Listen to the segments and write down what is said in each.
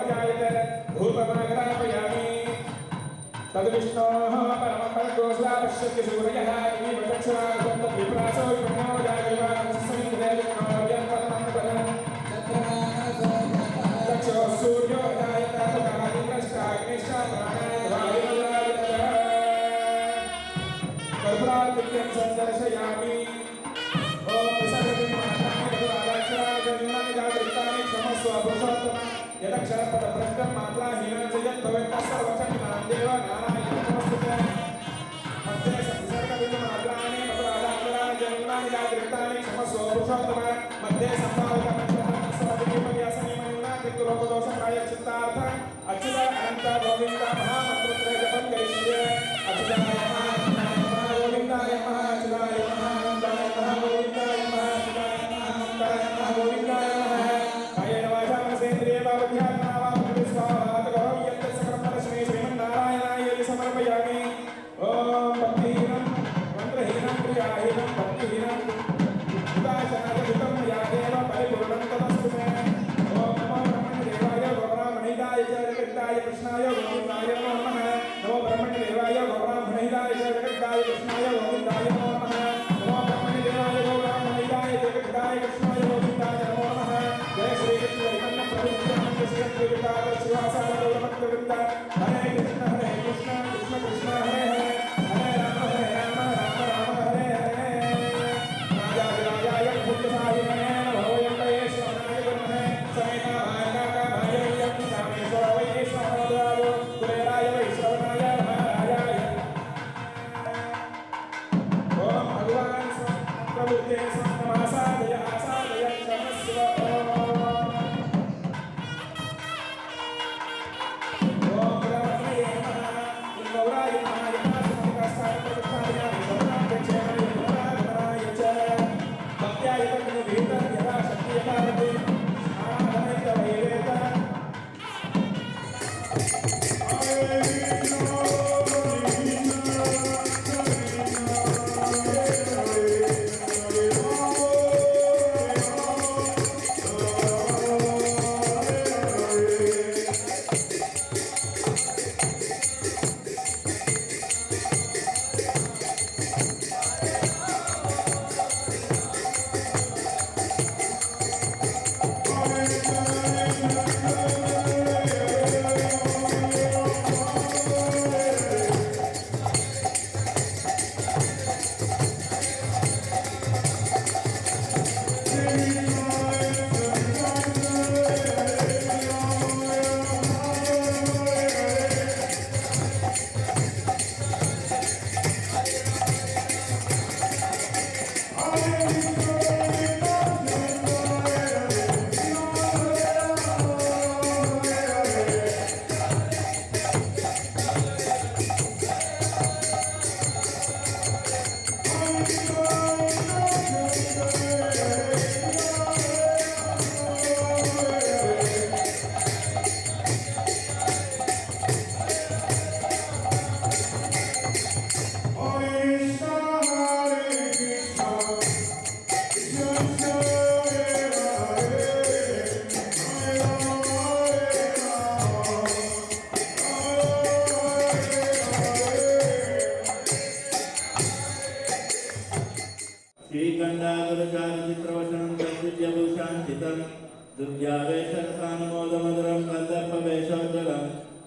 अजायते धूपमाग्रापयामि तद्विष्णोः परमं परगोस्ला पश्यति सूर्यः इति वचक्षुरागं तद्विप्रासो विप्रणो जागरिवानसमिन्द्रे विष्णोर्यं परमं पदम् चक्षुः सूर्यो अजायते तदादिन्द्रश्चाग्निश्च प्राणायद्वायुर्जायते कर्पूरादित्यं सन्दर्शयामि ॐ विसर्जन्मात्राणि जागरितानि क्षमस्व पुरुषोत्तम यदक्षरपदभ्रष्टं मात्राहीनं च यद्भवेत् सर्वक्षमिनां देव नारायणं नमस्ते मध्ये संसर्गबिन्दुमात्राणि मधुरादाक्षराणि जन्मानि जागरितानि क्षमस्व पुरुषोत्तम मध्ये संभावितमक्षरसमधिपद्यासनिमयुनाकृतरोगदोषप्रायश्चित्तार्थ अच्युत अनन्त गोविन्द महामन्त्रत्रय जपं करिष्ये अच्युताय गोविन्दाय अच्युताय गोविन्दाय गोविन्दाय कायेन वाचा मनसेन्द्रिये वा बुद्ध्यात्मना वा स्वाहात् करोमि यत् सकलं परस्मै श्रीमन्नारायणाय समर्पयामि ॐ भक्तिहीनं मन्त्रहीनं क्रियाहीनं भक्तिहीनं उदासनाय हितं मया देव परिपूर्णं तदस्तु मे ॐ नमो ब्रह्मण्यदेवाय गोब्राह्मणहिताय च जगद्दाय कृष्णाय गोविन्दाय नमो नमः नमो ब्रह्मण्यदेवाय गोब्राह्मणहिताय च जगद्दाय कृष्णाय गोविन्दाय नमो नमः नमो ब्रह्मण्यदेवाय गोब्राह्मणहिताय च जगद्दाय कृष्णाय गोविन्दाय नमो नमः जय श्री कृष्ण चैतन्य प्रभु नित्यानंद श्री अद्वैत श्रीवासादि गौरभक्तवृंद हरे कृष्ण कृष्ण कृष्ण हरे हरे हरे राम राम हरे हरे राजाधिराजाय भूतसाहिने नमो यम्बेश्वराय गुरुमहे समेता भायकाकाभायं रामेश्वर वैश्वराय कुबेराय वैश्रवणाय महाराजाय ओम भगवान प्रभुते नमः आसादय क्षमस्व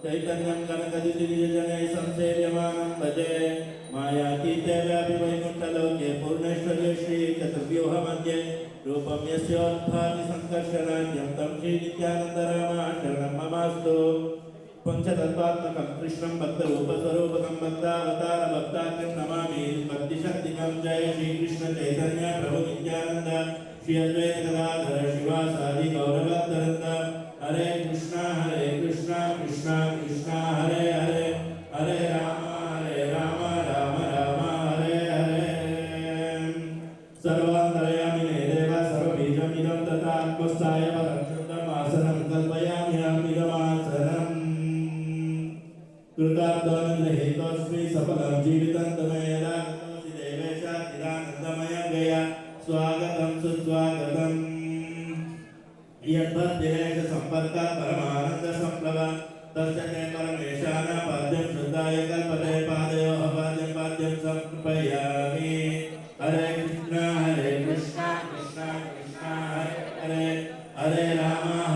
चैतन्यं कनकदितिनिजने संसेव्यमानं भजे मायातीते व्यापि वैकुण्ठलोके पूर्णेश्वर्ये श्रीचतुर्व्यूहमध्ये रूपं यस्योद्भाति संकर्षणाद्यं तं श्रीनित्यानन्दरामाशरणं ममास्तु पंचतत्वात्मकं कृष्णं भक्तरूपस्वरूपकं भक्तावतारभक्ताख्यं नमामि भक्तिशक्तिकं जय श्रीकृष्ण चैतन्य प्रभु नित्यानन्द श्री अद्वैत गदाधर शिवासादि गौरभक्तवृन्द हरे कृष्णा कृष्णा कृष्णा हरे हरे हरे राम राम राम हरे हरे सर्वान्तर्यामिने देव सर्वबीजमिदं तथा आत्मस्थाय परमशुद्धमासनं कल्पयामि अहमिदमासनम् कृतार्थानन्दहेतोऽस्मि सफलं जीवितं तमयदा देवेशातिरानन्दमय गया स्वागतं सुस्वागतम् यद्भक्तिरेष सम्पर्कात् परमानन्द तस्य ते परमेशान पाद्यं शुद्धाय कल्पते पादयोः पाद्यं पाद्यं समर्पयामि हरे कृष्ण कृष्ण कृष्ण हरे हरे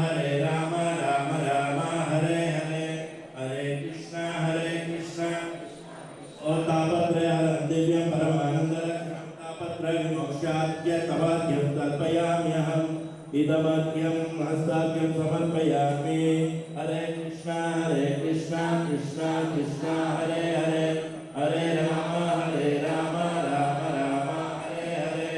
हरे राम राम राम हरे हरे हरे कृष्ण ओ तापत्रयहरं दिव्यं परमानन्दलक्षणं तापत्रयविमोक्षाद्य तवाद्यं कल्पयाम्यहम् इदमद्यं हस्ताद्यं समर्पयामि हरे कृष्ण कृष्ण कृष्ण हरे हरे हरे राम राम राम हरे हरे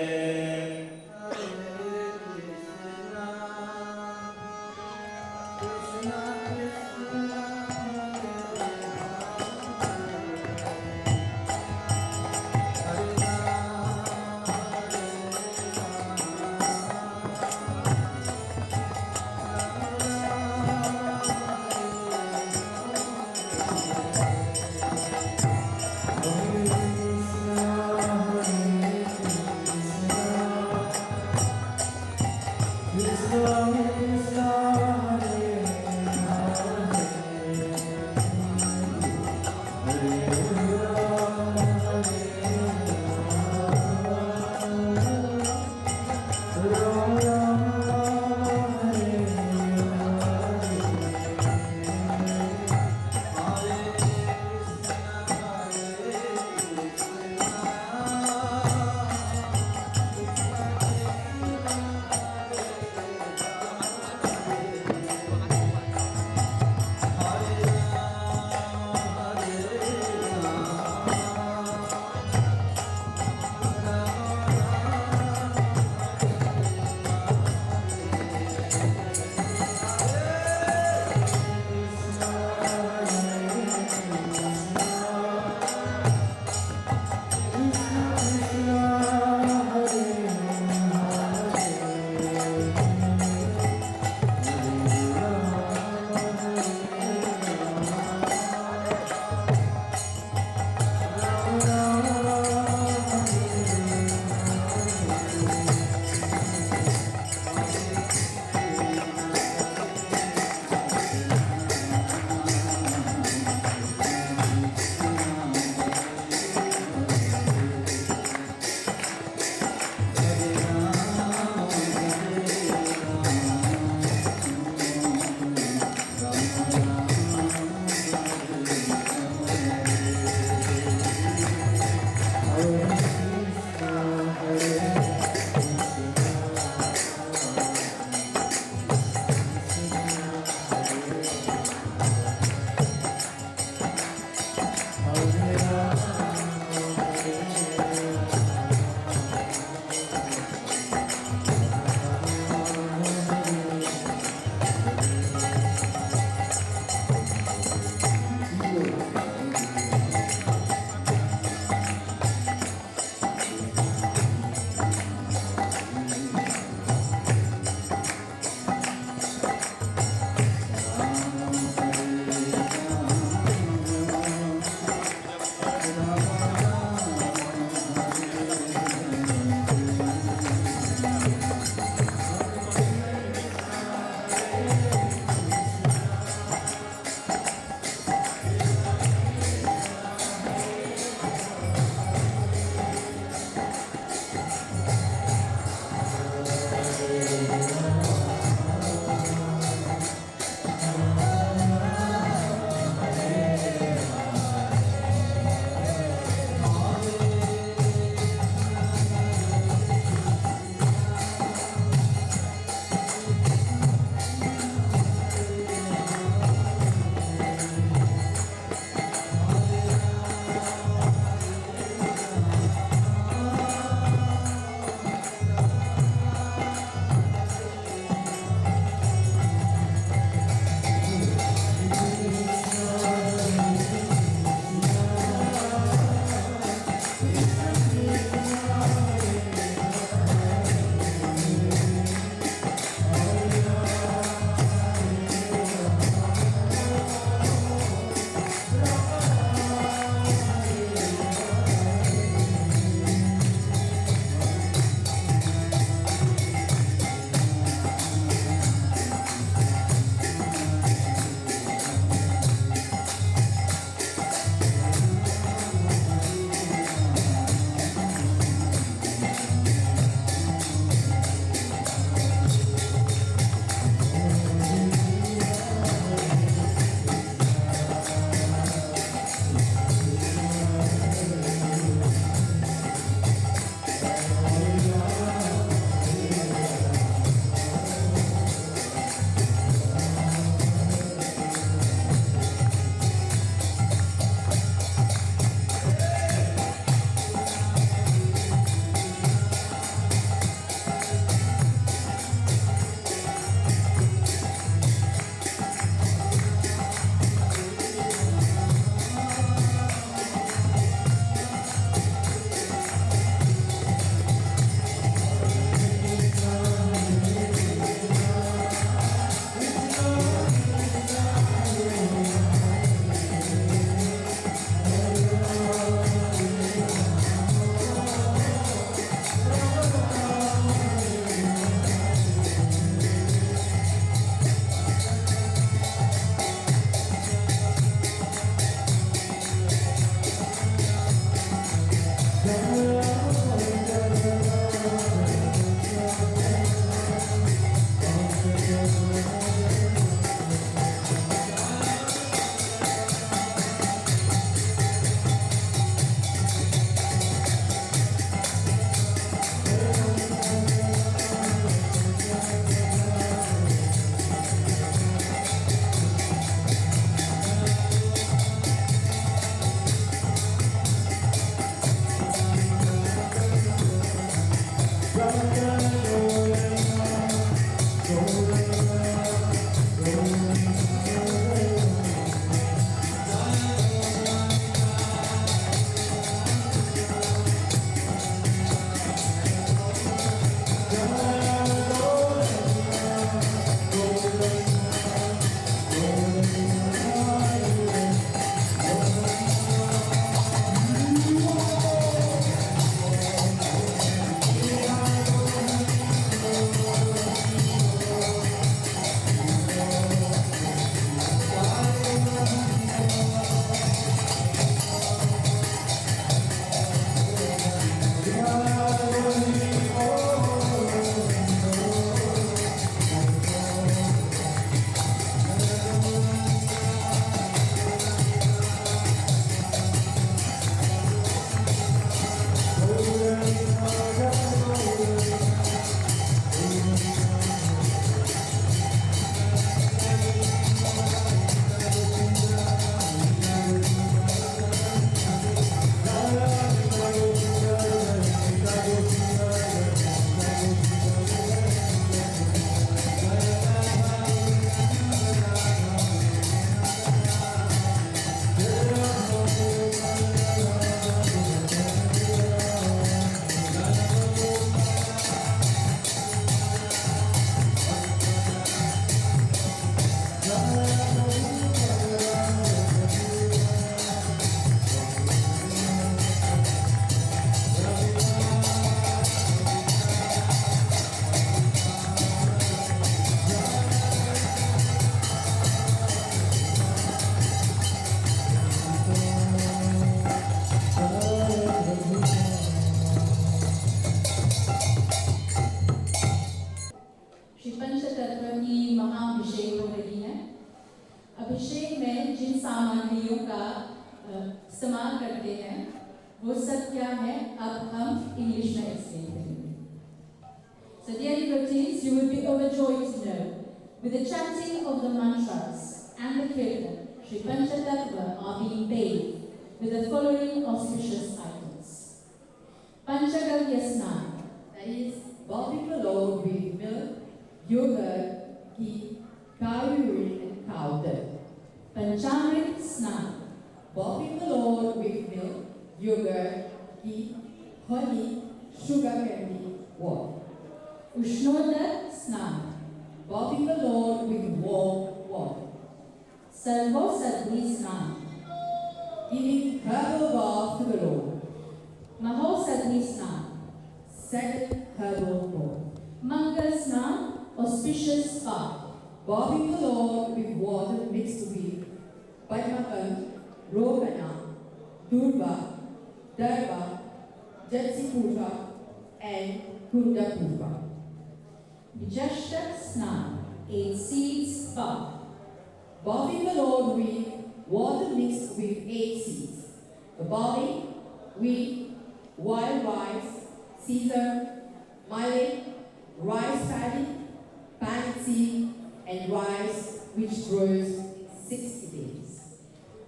अभिषेक में जिन सामग्रियों का इस्तेमाल करते हैं वो सब क्या है, अब हम इंग्लिश में एक्सप्लेन करेंगे. So dear devotees, you will be overjoyed to know, with the chanting of the mantras and the kirtan, Sri Pancha Tatva are being bathed with the following auspicious items. Panchagavya Snan, that is, bathing the Lord with milk, yogurt, ghee, cow urine and cow dirt. Panchamrit Snan, Bathing the Lord with milk, yogurt, ghee, honey, sugar candy, water. Ushnoda Snan, Bathing the Lord with warm water. Sarvo Sadhi Snan, Giving herbal bath to the Lord. Maho Sadhi Snan, Second herbal bath. Mangal Snan, auspicious bath. Bathing the Lord with water mixed with Padmakam, Rogana, Durva, Darva, Jetsi Puja, and Kunda Puja. Vijashtak Snan, 8 seeds bath. Bathing the Lord with water mixed with 8 seeds. The barley, wheat, wild rice, sesame, millet, rice paddy, pansy, and rice which grows 60 days.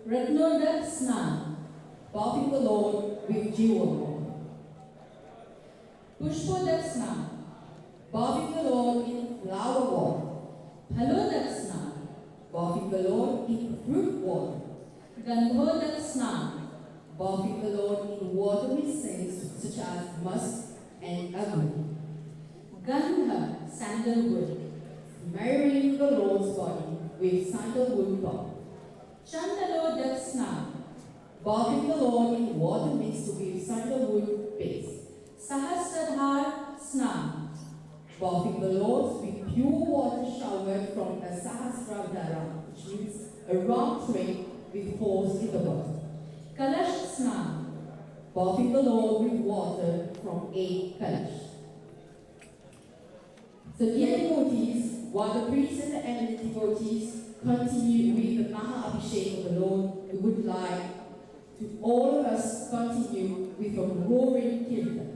Ratnodak Snan, Bathing the Lord with jewel water. Pushpodak Snan, Bathing the Lord in flower water. Phalodak Snan, Bathing the Lord in fruit water. Gandhodak Snan, Bathing the Lord in water with scents such as musk and agony. Gandha, sandalwood. Marrying the Lord's body with sandalwood bark. Chandalodak Snan, Bathing the Lord in water mixed with sandalwood paste. Sahasradhar Snan, Bathing the Lord with pure water showered from a Sahasradhara, which means a round tray with holes in the bottom. Kalash Snan, Bathing the Lord with water from a kalash. So dear devotees, while the priests and the eminent devotees continue with the Maha Abhishek of the Lord, we would like to all of us continue with a roaring kirtan.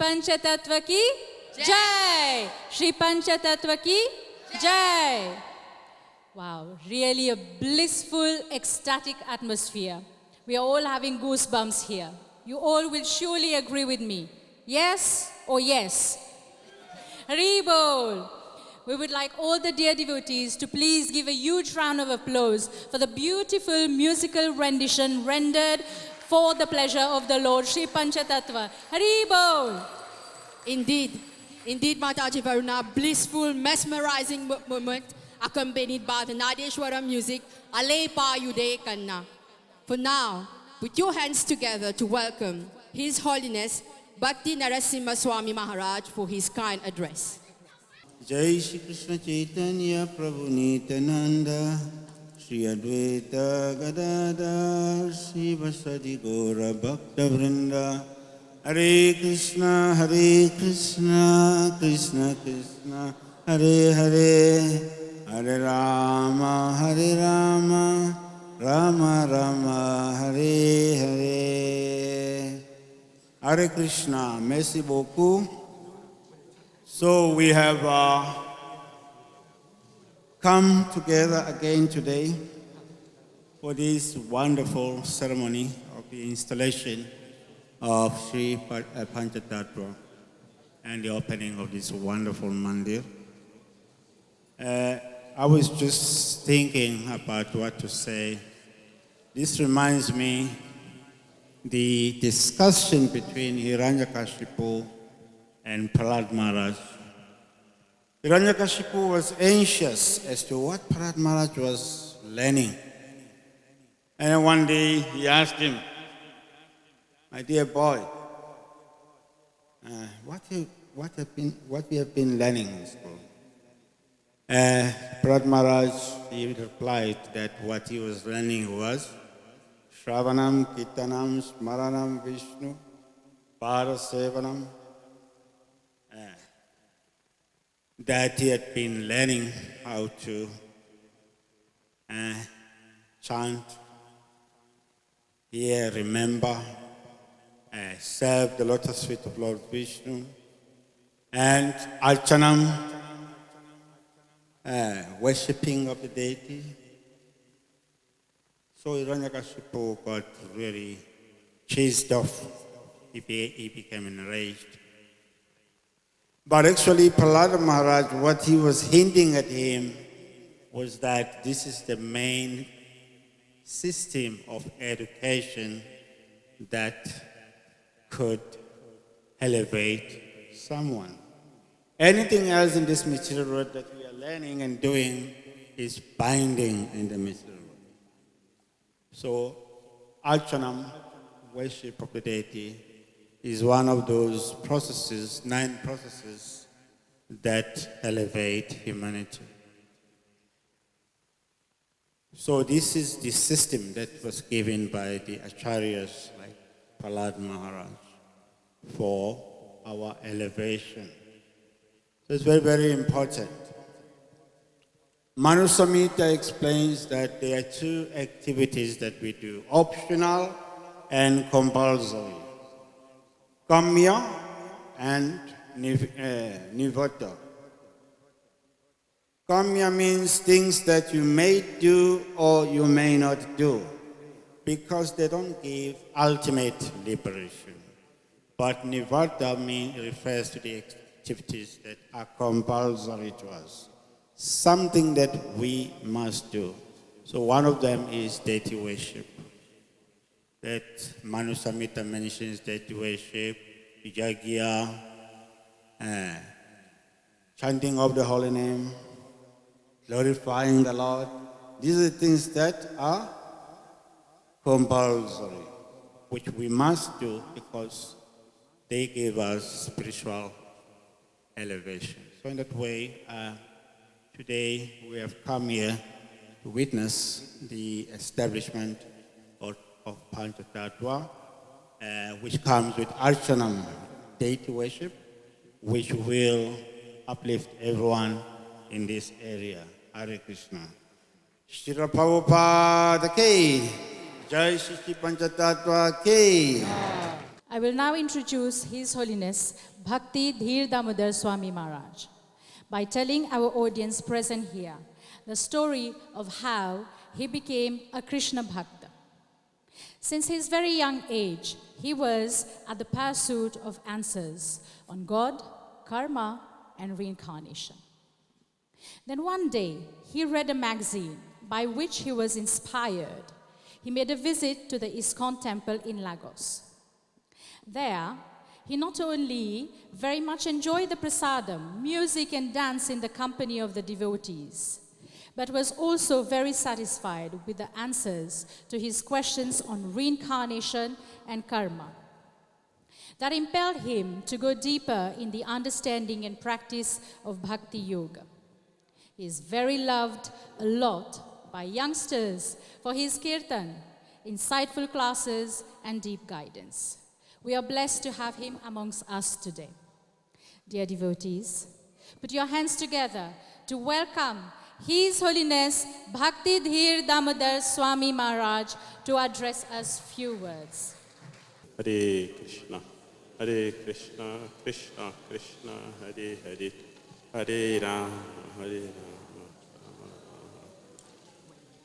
Pancha Tatva ki Jai! Shri Pancha Tatva ki Jai! Wow, really a blissful, ecstatic atmosphere. We are all having goosebumps here. You all will surely agree with me. Yes or yes? Hari Bol! We would like all the dear devotees to please give a huge round of applause for the beautiful musical rendition rendered for the pleasure of the Lord, Shri Pancha Tatva. Hari Bol! Indeed, Mataji Varuna, blissful, mesmerizing moment accompanied by the Nadeshwara music, Alepa Yude Kanna. For now, put your hands together to welcome His Holiness Bhakti Narasimha Swami Maharaj for his kind address. Jai Shri Krishna Chaitanya Prabhu Nityananda Shri Advaita Gadadhar Shri Vasadi Gaura Bhakta Vrinda Hare Krishna Krishna Krishna Hare Hare Hare Rama Rama Rama Hare Hare Hare Krishna. Merci beaucoup. So we have come together again today for this wonderful ceremony of the installation of Sri Pancha Tatva and the opening of this wonderful Mandir. I was just thinking about what to say. This reminds me the discussion between Hiranyakashipu and Prahlad Maharaj. Hiranyakashipu was anxious as to what Prahlad Maharaj was learning. And one day he asked him, "My dear boy, what we have been learning in school?" Prahlad Maharaj, he replied that what he was learning was Shravanam, Kirtanam, Smaranam, Vishnu, Parasevanam. That he had been learning how to chant, hear, remember, serve the lotus feet of Lord Vishnu, and Archanam, worshipping of the deity. So Hiranyakashipu got really chased off. He became enraged. But actually, Prahlad Maharaj, what he was hinting at him was that this is the main system of education that could elevate someone. Anything else in this material world that we are learning and doing is binding in the material world. So, Archanam, worship of the deity, is one of those processes, 9 processes, that elevate humanity. So this is the system that was given by the acharyas like Prahlad Maharaj for our elevation. So it's very, very important. Manu Samhita explains that there are 2 activities that we do, optional and compulsory. Kamya and Nivata. Kamya means things that you may do or you may not do because they don't give ultimate liberation. But Nivata refers to the activities that are compulsory to us, something that we must do. So one of them is deity worship. That Manu Samhita mentions deity worship, Yajna, chanting of the holy name, glorifying the Lord. These are the things that are compulsory, which we must do because they give us spiritual elevation. So in that way, today we have come here to witness the establishment of Pancha Tatva, which comes with Archanam, deity worship, which will uplift everyone in this area. Hare Krishna. Srila Prabhupada ki, Jai Shri Pancha Tatva ki. I will now introduce His Holiness Bhakti Dedudar Swami Maharaj by telling our audience present here the story of how he became a Krishna Bhakta. Since his very young age, he was at the pursuit of answers on God, karma, and reincarnation. Then one day, he read a magazine by which he was inspired. He made a visit to the ISKCON temple in Lagos. There, he not only very much enjoyed the prasadam, music and dance in the company of the devotees, but was also very satisfied with the answers to his questions on reincarnation and karma. That impelled him to go deeper in the understanding and practice of Bhakti Yoga. He is very loved a lot by youngsters for his kirtan, insightful classes, and deep guidance. We are blessed to have him amongst us today. Dear devotees, put your hands together to welcome His Holiness Bhakti Dedudar Swami Maharaj to address us few words. Hare Krishna, Krishna Krishna, Hare Hare, Hare Rama, Hare Rama.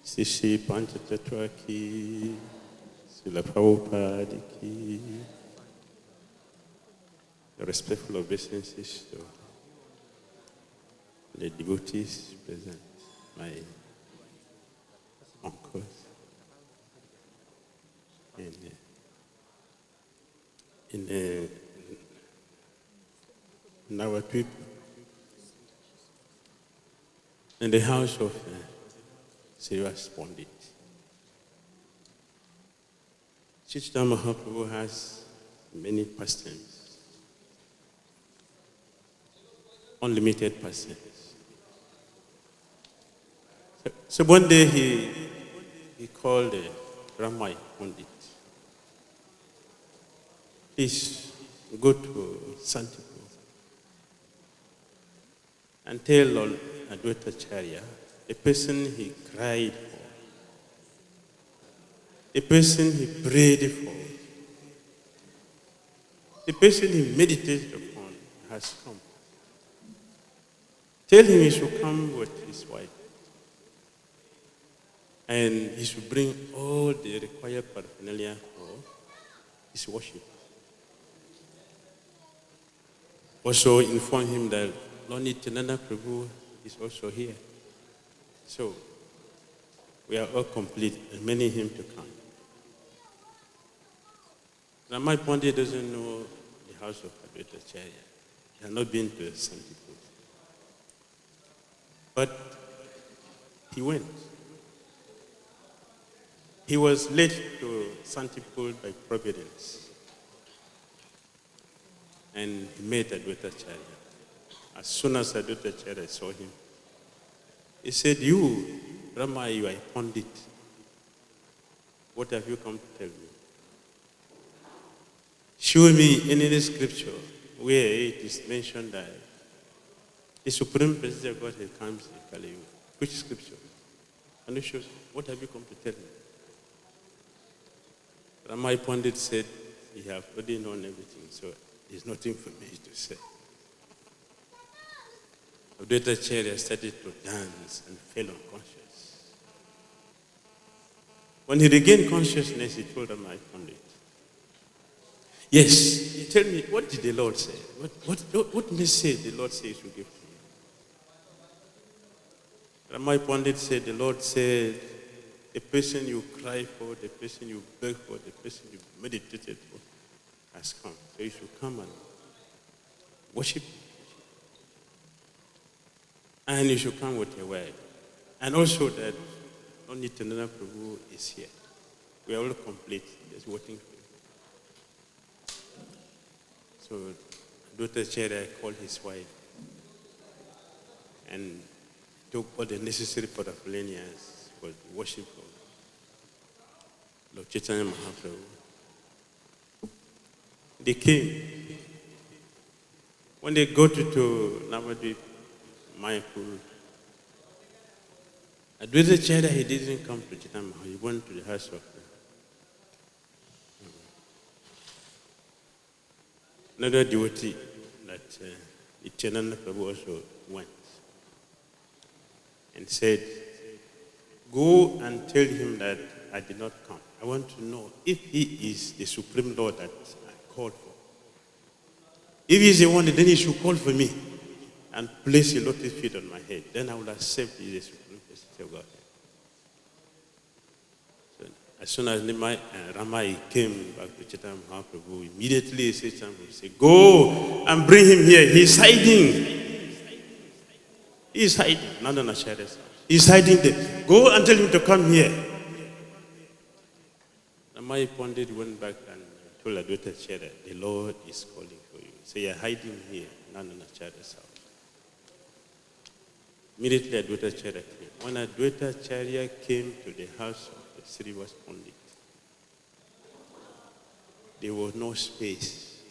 Shri Pancha Tatva ki, Srila Prabhupada ki. Respectful obeisances to the devotees present, my uncles, and in our people, in the house of Giriraj Swami. Chaitanya Mahaprabhu has many pastimes. Unlimited pastimes. So one day he called Ramai Pandit. Please go to Santipur and tell all Advaita Acharya, a person he cried for, a person he prayed for, a person he meditated upon has come. Tell him he should come with his wife. And he should bring all the required paraphernalia for his worship. Also inform him that Lord Nityananda Prabhu is also here. So we are all complete and many him to come. Now my Pandit doesn't know the house of Advaita Acharya. He has not been to Santipur. But he went. He was led to Santipur by providence. And he met Advaita Acharya. As soon as Advaita Acharya saw him, he said, "You, Rama, you are a Pandit. What have you come to tell me? Show me any scripture where it is mentioned that the Supreme Personality of Godhead comes in Kali Yuga. Which scripture? Can you show? What have you come to tell me?" Ramai Pandit said, "You have already known everything, so there's nothing for me to say." Advaita Acharya started to dance and fell unconscious. When he regained consciousness, he told Ramai Pandit, "Yes, tell me, what did the Lord say? What message did the Lord say you should give to me?" Ramai Pandit said, "The Lord said, the person you cry for, the person you beg for, the person you meditated for has come. So you should come and worship. And you should come with your wife. And also that Lord Nityananda Prabhu is here. We are all complete, just waiting for you." So Dr. Acharya called his wife and took all the necessary paraphernalias for the worship of Lord Chaitanya Mahaprabhu. They came. When they got to Navadvip, Mayapur, Advaita Acharya, he didn't come to Chaitanya Mahaprabhu. He went to the house of Another devotee that Nityananda Prabhu also went and said, go and tell him that I did not come. I want to know if he is the Supreme Lord that I called for. If he is the one, then he should call for me and place a lotus feet on my head. Then I will accept he is the Supreme Personality of God. So as soon as Ramai came back to Chaitanya Mahaprabhu, immediately Chaitanya Mahaprabhu said, go and bring him here. He's hiding. He's hiding. Nandana Acharya's house. He's hiding there. Go and tell him to come here. Ramai Pandit went back and told Advaita Acharya, the Lord is calling for you. So you're hiding here, Nandana Acharya's house. Immediately Advaita Acharya came. When Advaita Acharya came to the house of the Srivas Pandit, there was no space.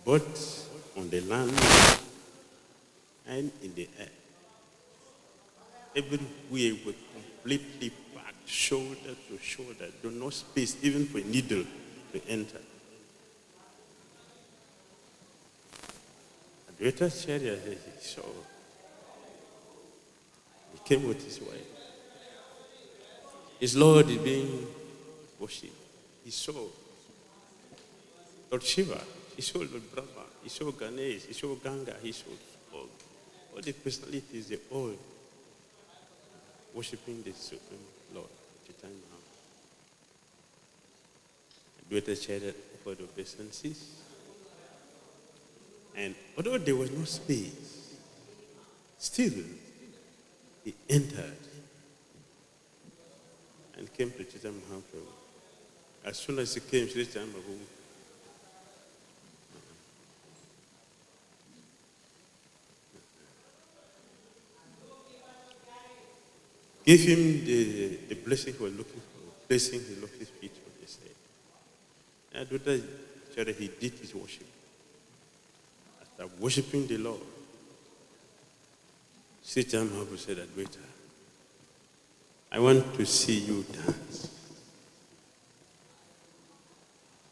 But on the land and in the air, everywhere were completely packed, shoulder to shoulder. There was no space even for a needle to enter. Advaita Acharya, so he came with his wife. His Lord is being worshipped. He saw Lord Shiva, he saw Lord Brahma, he saw Ganesh, he saw Ganga, he saw all the personalities, they all worshipping the Supreme Lord, Chaitanya Mahaprabhu. Advaita Acharya offered obeisances. And although there was no space, still he entered and came to Chaitanya Mahaprabhu. As soon as he came, Chaitanya Mahaprabhu gave him the blessing he was looking for, placing his lotus feet on his head. And Advaita Acharya, he did his worship. After worshiping the Lord, Chaitanya Mahaprabhu said, Advaita, I want to see you dance.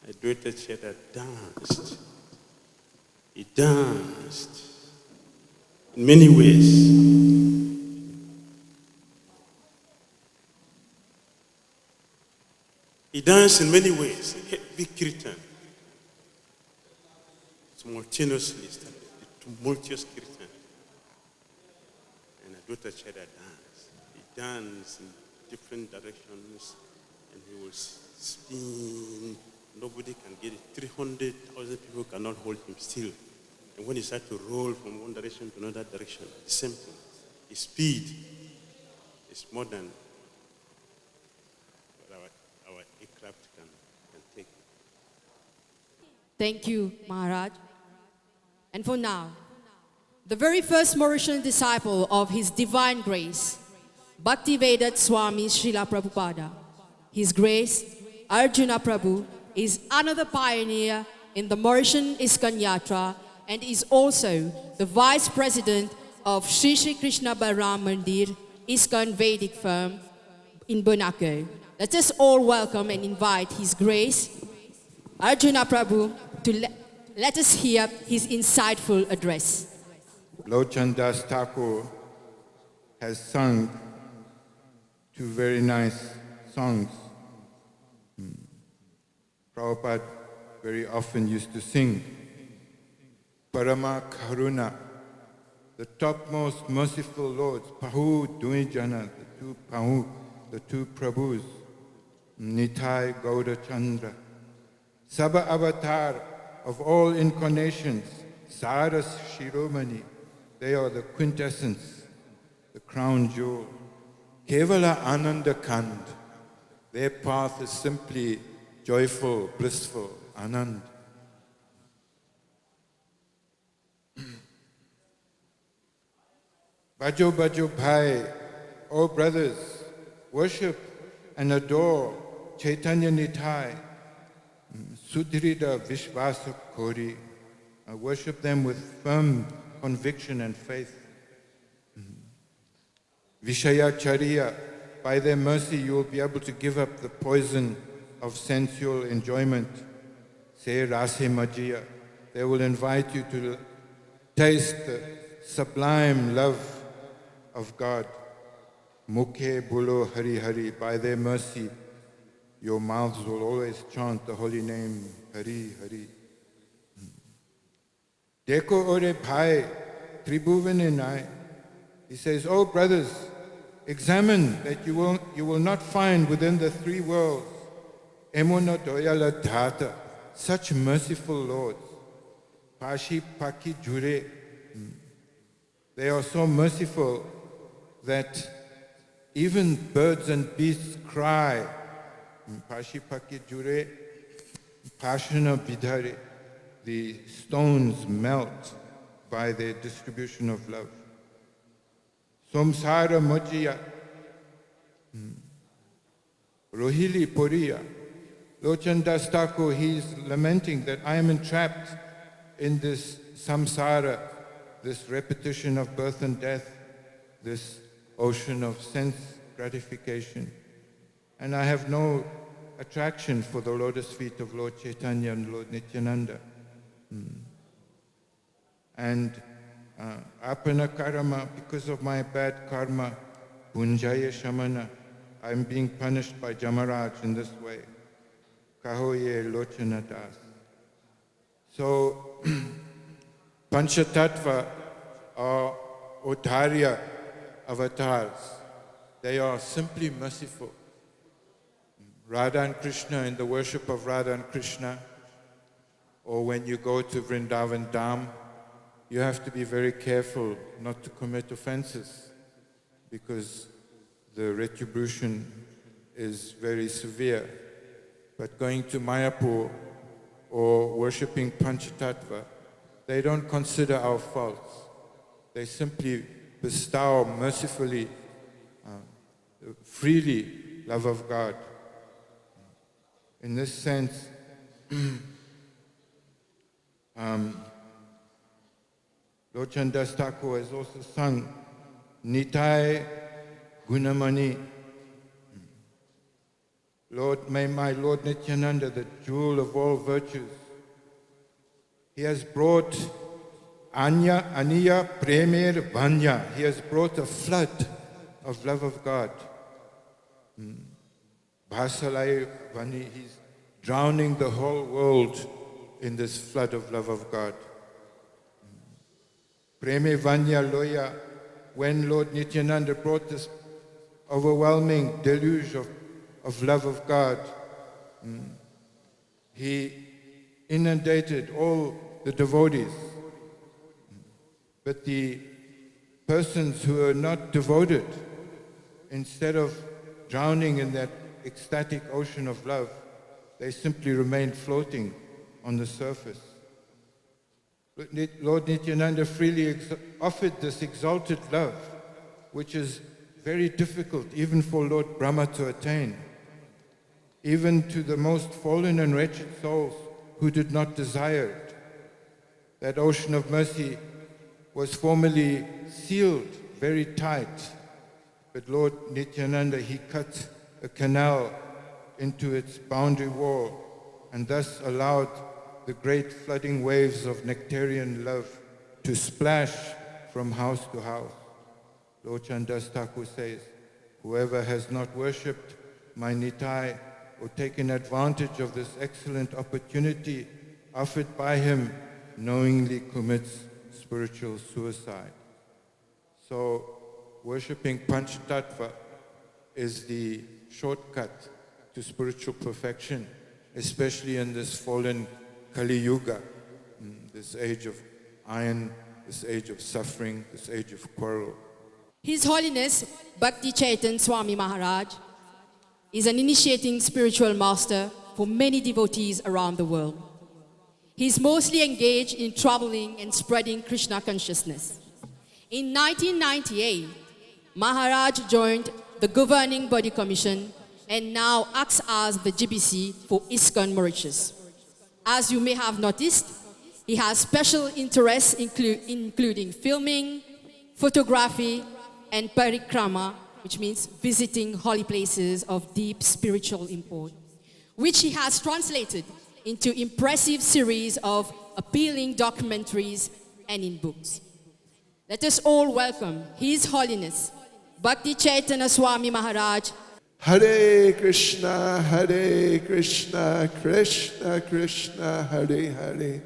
Advaita Acharya danced. He danced in many ways. He danced in many ways. Heavy kirtan. Simultaneously started the tumultuous kirtan. And Advaita Acharya danced. He danced in different directions and he will spin. Nobody can get it. 300,000 people cannot hold him still. And when he started to roll from one direction to another direction, the same thing. His speed is more than what our aircraft can take. Thank you, Maharaj. And for now, the very first Mauritian disciple of His Divine Grace, Bhakti Dedudar Swami Srila Prabhupada, His Grace, Arjuna Prabhu, is another pioneer in the Mauritian ISKCON Yatra and is also the Vice President of Sri Sri Krishna Balaram Mandir, ISKCON Vedic firm in Bunako. Let us all welcome and invite His Grace, Arjuna Prabhu, to let us hear his insightful address. Lochan Das Thakur has sung two very nice songs. Prabhupada very often used to sing Parama Karuna, the topmost merciful lords, Pahu Duijana, the two Prabhus, Nitai Gauda Chandra, Saba Avatar of all incarnations, Saras Shiromani, they are the quintessence, the crown jewel. Kevala Ananda Kand, their path is simply joyful, blissful, Anand. Bajo Bajo Bhai, oh brothers, worship and adore Chaitanya Nitai, Sudhrida Vishvasa Kori, worship them with firm conviction and faith. Vishaya Chariya, by their mercy you will be able to give up the poison of sensual enjoyment. say Rase Majia. They will invite you to taste the sublime love of God. Mukhe Bulo Hari Hari. By their mercy, your mouths will always chant the holy name Hari Hari. Deko ore bhai tribhuvane nai. He says, oh brothers, examine that you will not find within the three worlds Emona doyala dhata, such merciful lords. Pashi paki jure. They are so merciful that even birds and beasts cry. Pashi paki jure, pashana bidhare. The stones melt by their distribution of love. Somsara mojiya, rohili poriya. Lochandas Thakur, he's lamenting that I am entrapped in this samsara, this repetition of birth and death, this ocean of sense gratification. And I have no attraction for the lotus feet of Lord Chaitanya and Lord Nityananda. And apana karma, because of my bad karma, bunjaya shamana, I'm being punished by Jamaraj in this way. Kahoye lochana das. So, Pancha Tatva are Udharya avatars. They are simply merciful. Radha and Krishna, in the worship of Radha and Krishna, or when you go to Vrindavan Dham, you have to be very careful not to commit offenses because the retribution is very severe. But going to Mayapur or worshipping Panchatattva, they don't consider our faults. They simply bestow mercifully, freely, love of God. In this sense, Lochandas Thakur has also sung Nitai Gunamani. Lord, may my Lord Nityananda, the jewel of all virtues, he has brought Aniya Premer Vanya. He has brought a flood of love of God. Bhasalai Vani, he's drowning the whole world in this flood of love of God. Preme Vanya Loya, when Lord Nityananda brought this overwhelming deluge of love of God, he inundated all the devotees. But the persons who are not devoted, instead of drowning in that ecstatic ocean of love, they simply remain floating on the surface. Lord Nityananda freely offered this exalted love, which is very difficult even for Lord Brahma to attain, even to the most fallen and wretched souls who did not desire it. That ocean of mercy was formerly sealed very tight, but Lord Nityananda, he cut a canal into its boundary wall and thus allowed the great flooding waves of nectarian love to splash from house to house. Lord Chandas Thakur says, whoever has not worshipped my Nitai or taken advantage of this excellent opportunity offered by him knowingly commits spiritual suicide. So, worshipping Panchatattva is the shortcut to spiritual perfection, especially in this fallen Kali Yuga, this age of iron, this age of suffering, this age of quarrel. His Holiness Bhakti Chaitanya Swami Maharaj is an initiating spiritual master for many devotees around the world. He is mostly engaged in traveling and spreading Krishna consciousness. In 1998, Maharaj joined the Governing Body Commission and now acts as the GBC for ISKCON Mauritius. As you may have noticed, he has special interests including filming, photography, and parikrama, which means visiting holy places of deep spiritual import, which he has translated into impressive series of appealing documentaries and in books. Let us all welcome His Holiness, Bhakti Chaitanya Swami Maharaj. Hare Krishna, Krishna Krishna, Hare Hare.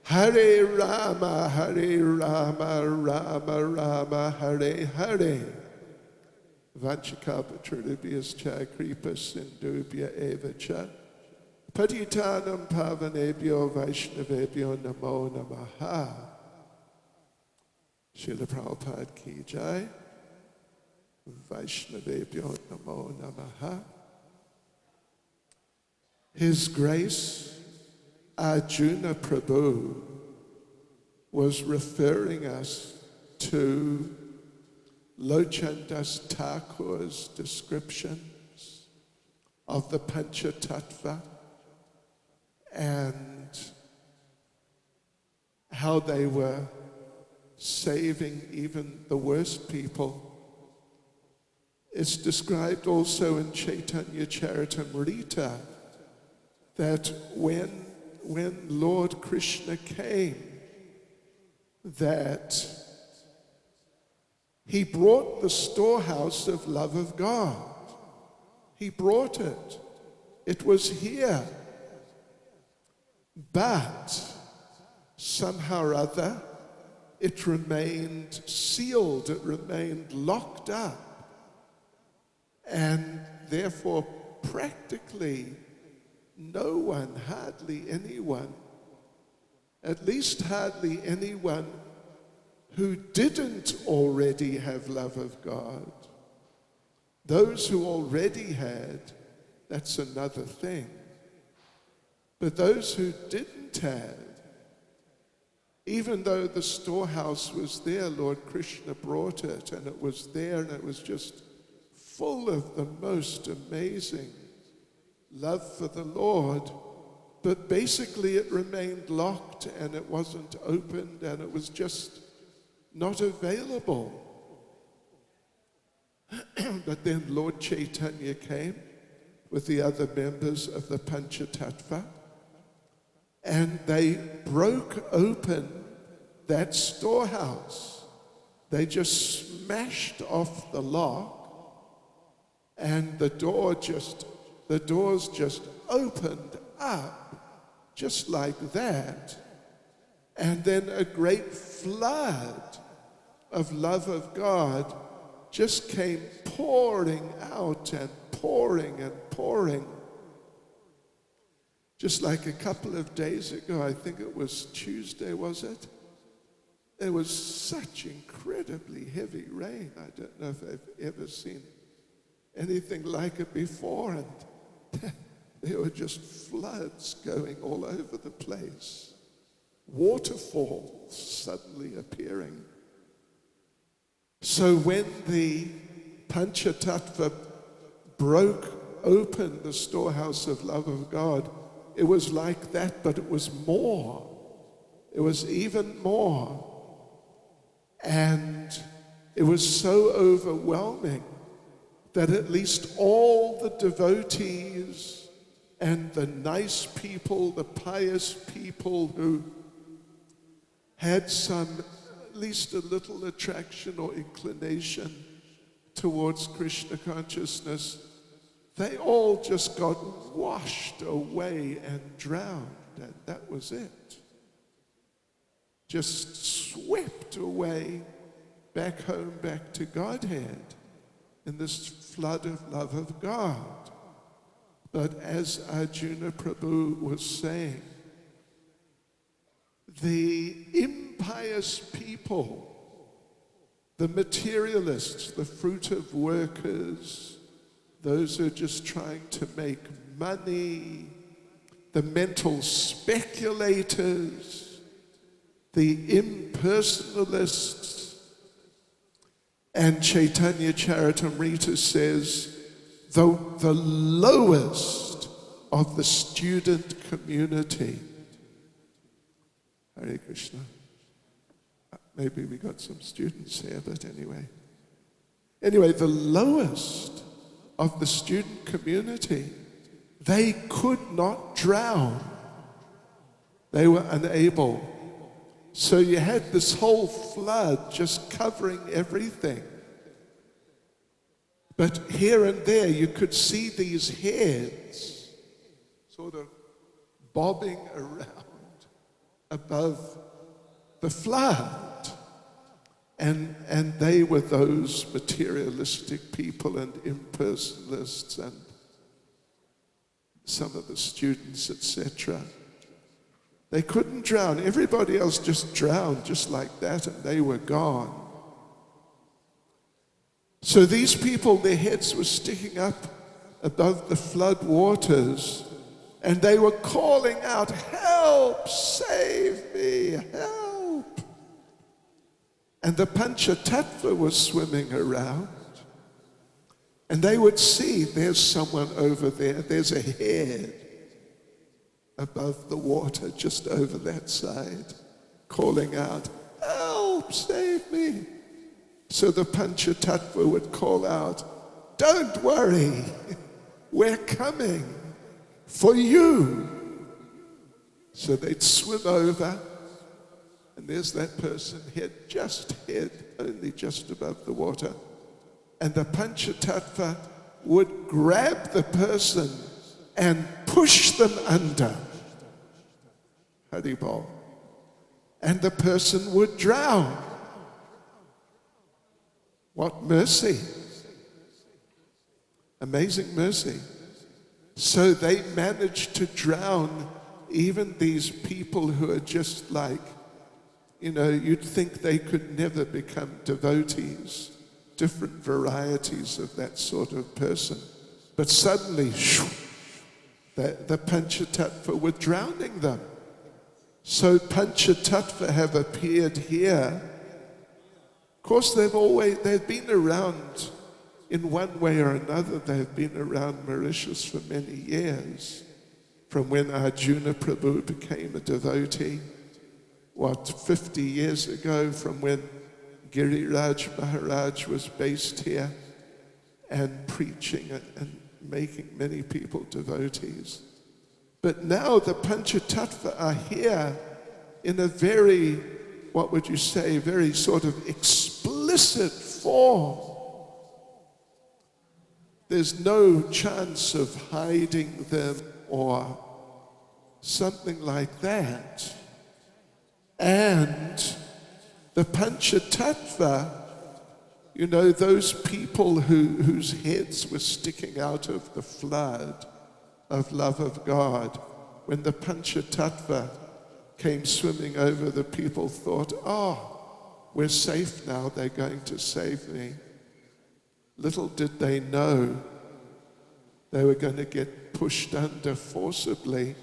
Hare Rama, Rama Rama, Hare Hare. Vanchakapatrudibhyascha kripa sindubhya evacha. Patitanam pavanebhyo vaishnavebhyo namo namaha. Srila Prabhupada ki jai. Vaishnavebhyo namo namaha. His Grace Arjuna Prabhu was referring us to Lochandas Thakur's descriptions of the Pancha Tatva and how they were saving even the worst people. It's described also in Chaitanya Charitamrita that when Lord Krishna came, that he brought the storehouse of love of God. He brought it. It was here. But somehow or other, it remained sealed, it remained locked up. And therefore, practically no one, hardly anyone, at least hardly anyone who didn't already have love of God. Those who already had, that's another thing. But those who didn't have, even though the storehouse was there, Lord Krishna brought it, and it was there, and it was just full of the most amazing love for the Lord, but basically it remained locked and it wasn't opened and it was just not available. But then Lord Chaitanya came with the other members of the Pancha Tatva and they broke open that storehouse. They just smashed off the lock and the doors just opened up just like that. And then a great flood of love of God just came pouring out and pouring and pouring. Just like a couple of days ago, I think it was Tuesday, was it? There was such incredibly heavy rain. I don't know if I've ever seen anything like it before. And there were just floods going all over the place. Waterfalls suddenly appearing. So when the Pancha Tattva broke open the storehouse of love of God, it was like that, but it was more. It was even more. And it was so overwhelming that at least all the devotees and the nice people, the pious people who had at least a little attraction or inclination towards Krishna consciousness, they all just got washed away and drowned, and that was it. Just swept away back home, back to Godhead in this flood of love of God. But as Arjuna Prabhu was saying, the impious people, the materialists, the fruit of workers, those who are just trying to make money, the mental speculators, the impersonalists, and Chaitanya Charitamrita says, the lowest of the student community. Hare Krishna. Maybe we got some students here, but anyway. Anyway, the lowest of the student community, they could not drown They were unable. So you had this whole flood just covering everything. But here and there you could see these heads sort of bobbing around above the flood. And they were those materialistic people and impersonalists and some of the students, etc. They couldn't drown. Everybody else just drowned just like that, and they were gone. So these people, their heads were sticking up above the flood waters, and they were calling out, "Help! Save me! Help!" And the Pancha Tatva was swimming around, and they would see, there's someone over there, there's a head above the water just over that side, calling out, "Help! Save me!" So the Pancha Tatva would call out, "Don't worry, we're coming for you." So they'd swim over, and there's that person, head only just above the water. And the Pancha Tatva would grab the person and push them under. Haribol. And the person would drown. What mercy. Amazing mercy. So they managed to drown even these people who are just like, you'd think they could never become devotees, different varieties of that sort of person. But suddenly, the Pancha Tatva were drowning them. So Pancha Tatva have appeared here. Of course, they've been around in one way or another. They've been around Mauritius for many years, from when Arjuna Prabhu became a devotee, 50 years ago, from when Giriraj Maharaj was based here and preaching and making many people devotees. But now the Pancha Tatva are here in a very, very sort of explicit form. There's no chance of hiding them or something like that. And the Pancha Tatva, those people whose heads were sticking out of the flood of love of God, when the Pancha Tatva came swimming over, the people thought, we're safe now, they're going to save me. Little did they know they were going to get pushed under forcibly.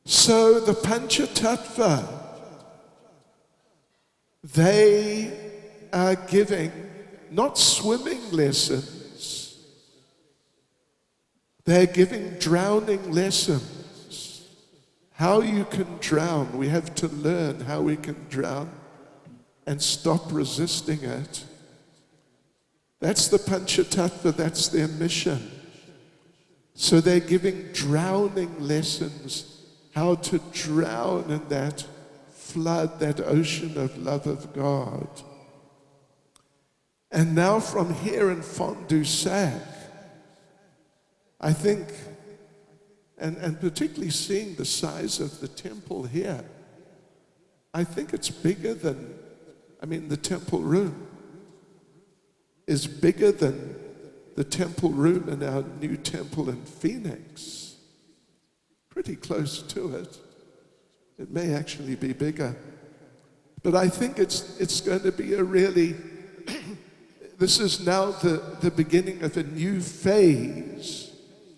So the Pancha Tatva, they are giving not swimming lessons, they're giving drowning lessons. How you can drown. We have to learn how we can drown and stop resisting it. That's the Pancha Tatva, that's their mission. So they're giving drowning lessons, how to drown in that flood, that ocean of love of God. And now from here in Fond du Sac, I think, and particularly seeing the size of the temple here, I think it's bigger than, the temple room is bigger than the temple room in our new temple in Phoenix. Pretty close to it. It may actually be bigger. But I think it's going to be a really, this is now the beginning of a new phase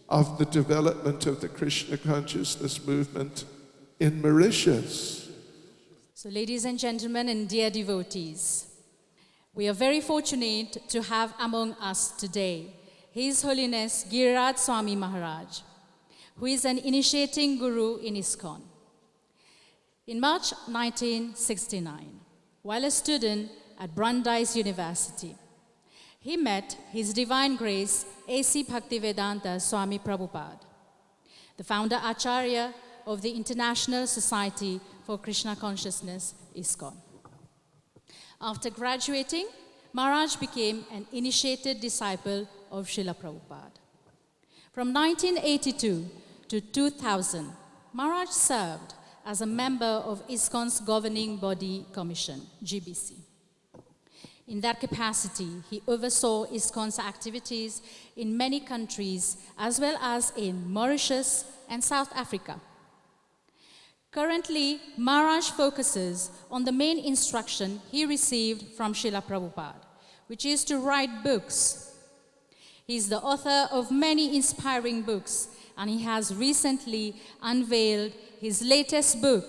of the development of the Krishna consciousness movement in Mauritius. So ladies and gentlemen and dear devotees, we are very fortunate to have among us today His Holiness Giriraj Swami Maharaj, who is an initiating guru in ISKCON. In March 1969, while a student at Brandeis University, he met His Divine Grace A.C. Bhaktivedanta Swami Prabhupada, the founder Acharya of the International Society for Krishna Consciousness, ISKCON. After graduating, Maharaj became an initiated disciple of Srila Prabhupada. From 1982 to 2000, Maharaj served as a member of ISKCON's governing body commission, GBC. In that capacity, he oversaw ISKCON's activities in many countries, as well as in Mauritius and South Africa. Currently, Maharaj focuses on the main instruction he received from Srila Prabhupada, which is to write books. He is the author of many inspiring books, and he has recently unveiled his latest book,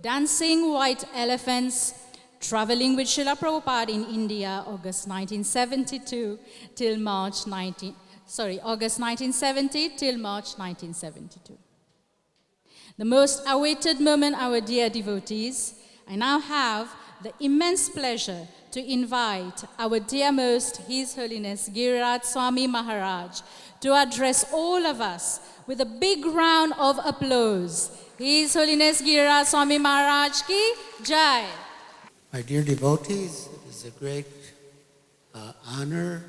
Dancing White Elephants, Traveling with Srila Prabhupada in India, August 1970 till March 1972. The most awaited moment, our dear devotees, I now have the immense pleasure to invite our dearmost His Holiness Giriraj Swami Maharaj to address all of us with a big round of applause. His Holiness Giriraj Swami Maharaj ki Jai. My dear devotees, it is a great honor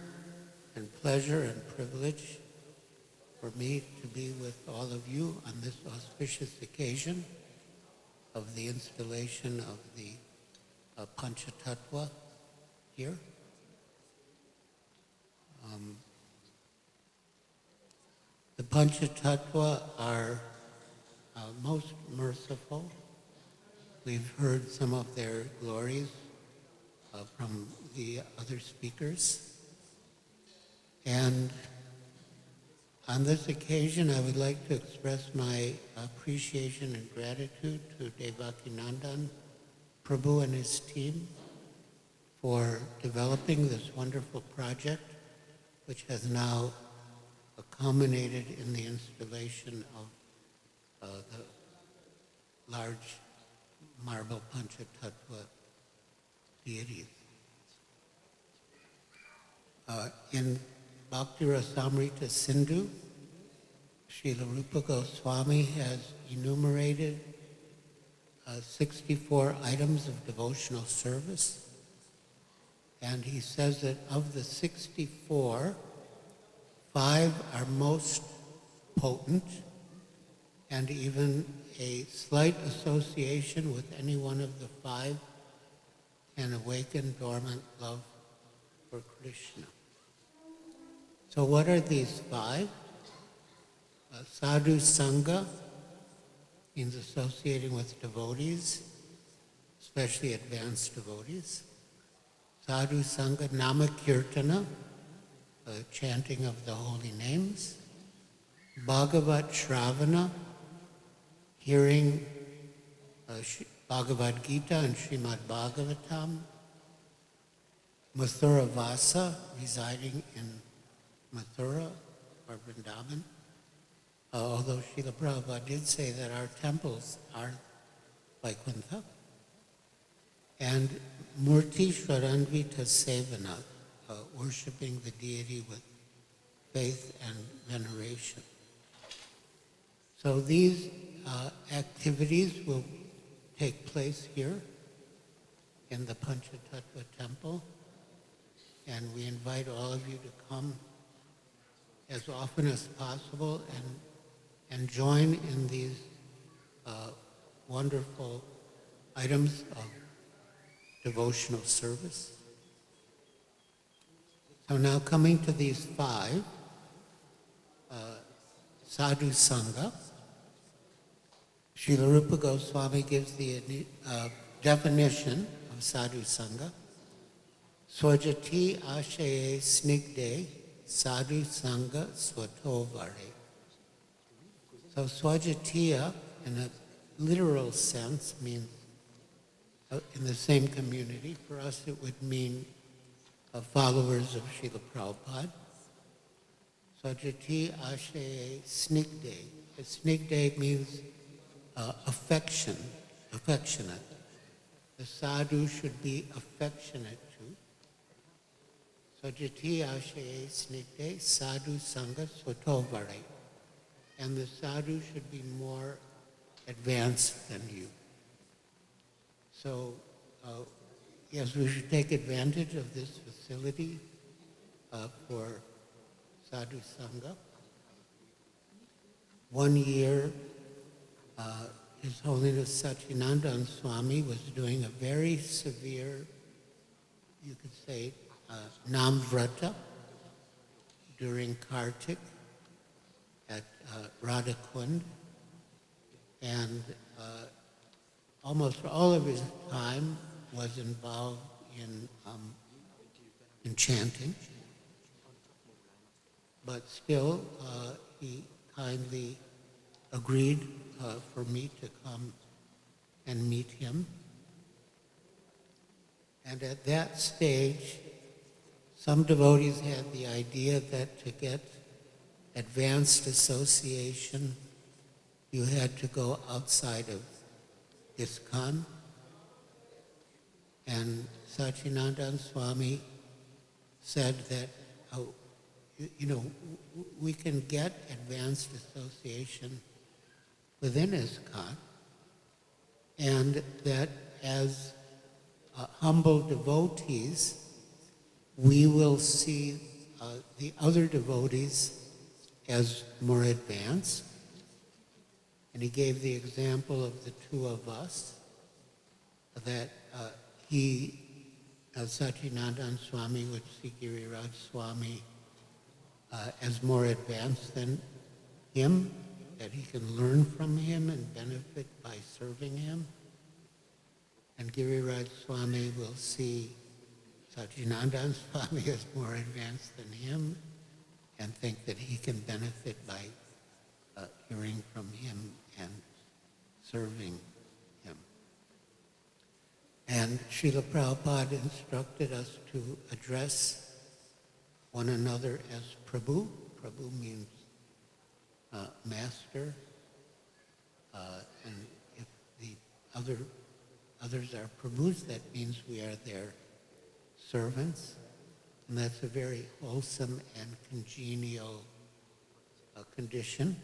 and pleasure and privilege for me to be with all of you on this auspicious occasion of the installation of the Pancha Tatva here. The Pancha Tatva are most merciful. We've heard some of their glories from the other speakers. And on this occasion, I would like to express my appreciation and gratitude to Devaki Prabhu and his team for developing this wonderful project, which has now culminated in the installation of the large marble Pancha Tattva deities. In Bhakti Rasamrita Sindhu, Srila Rupa Goswami has enumerated 64 items of devotional service. And he says that of the 64, 5 are most potent, and even a slight association with any one of the 5 can awaken dormant love for Krishna. So what are these 5? Sadhu Sangha means associating with devotees, especially advanced devotees. Sadhu Sangha, Nama Kirtana, chanting of the holy names. Bhagavat Shravana, hearing Bhagavad Gita and Srimad Bhagavatam. Mathura Vasa, residing in Mathura or Vrindavan. Although Srila Prabhupada did say that our temples are Vaikuntha. And Murti Shvaranvita Sevana, worshipping the deity with faith and veneration. So these activities will take place here in the Panchatattva temple, and we invite all of you to come as often as possible and join in these wonderful items of devotional service. So now coming to these 5, Sadhu Sangha, Srila Rupa Goswami gives the definition of Sadhu Sangha. Swajati ashaye snigde sadhu sangha swatovare. So swajatiya, in a literal sense, means in the same community. For us, it would mean followers of Srila Prabhupada. Swajati ashaye snigde. Snigde means affectionate. The sadhu should be affectionate to. Swajati ashaye snigde sadhu sangha swatovare. And the sadhu should be more advanced than you. So, yes, we should take advantage of this facility for Sadhu Sangha. 1 year, His Holiness Satyananda Swami was doing a very severe, you could say, Namvrata during Kartik at Radhakund, and almost all of his time was involved in chanting, but still he kindly agreed for me to come and meet him. And at that stage, some devotees had the idea that to get advanced association, you had to go outside of ISKCON. And Satyananda Swami said that, we can get advanced association within ISKCON, and that as humble devotees, we will see the other devotees as more advanced. And he gave the example of the two of us, that Satyananda Swami would see Giriraj Swami as more advanced than him, that he can learn from him and benefit by serving him. And Giriraj Swami will see Satyananda Swami as more advanced than him and think that he can benefit by hearing from him and serving him. And Srila Prabhupada instructed us to address one another as Prabhu. Prabhu means master. And if the others are Prabhus, that means we are their servants. And that's a very wholesome and congenial condition.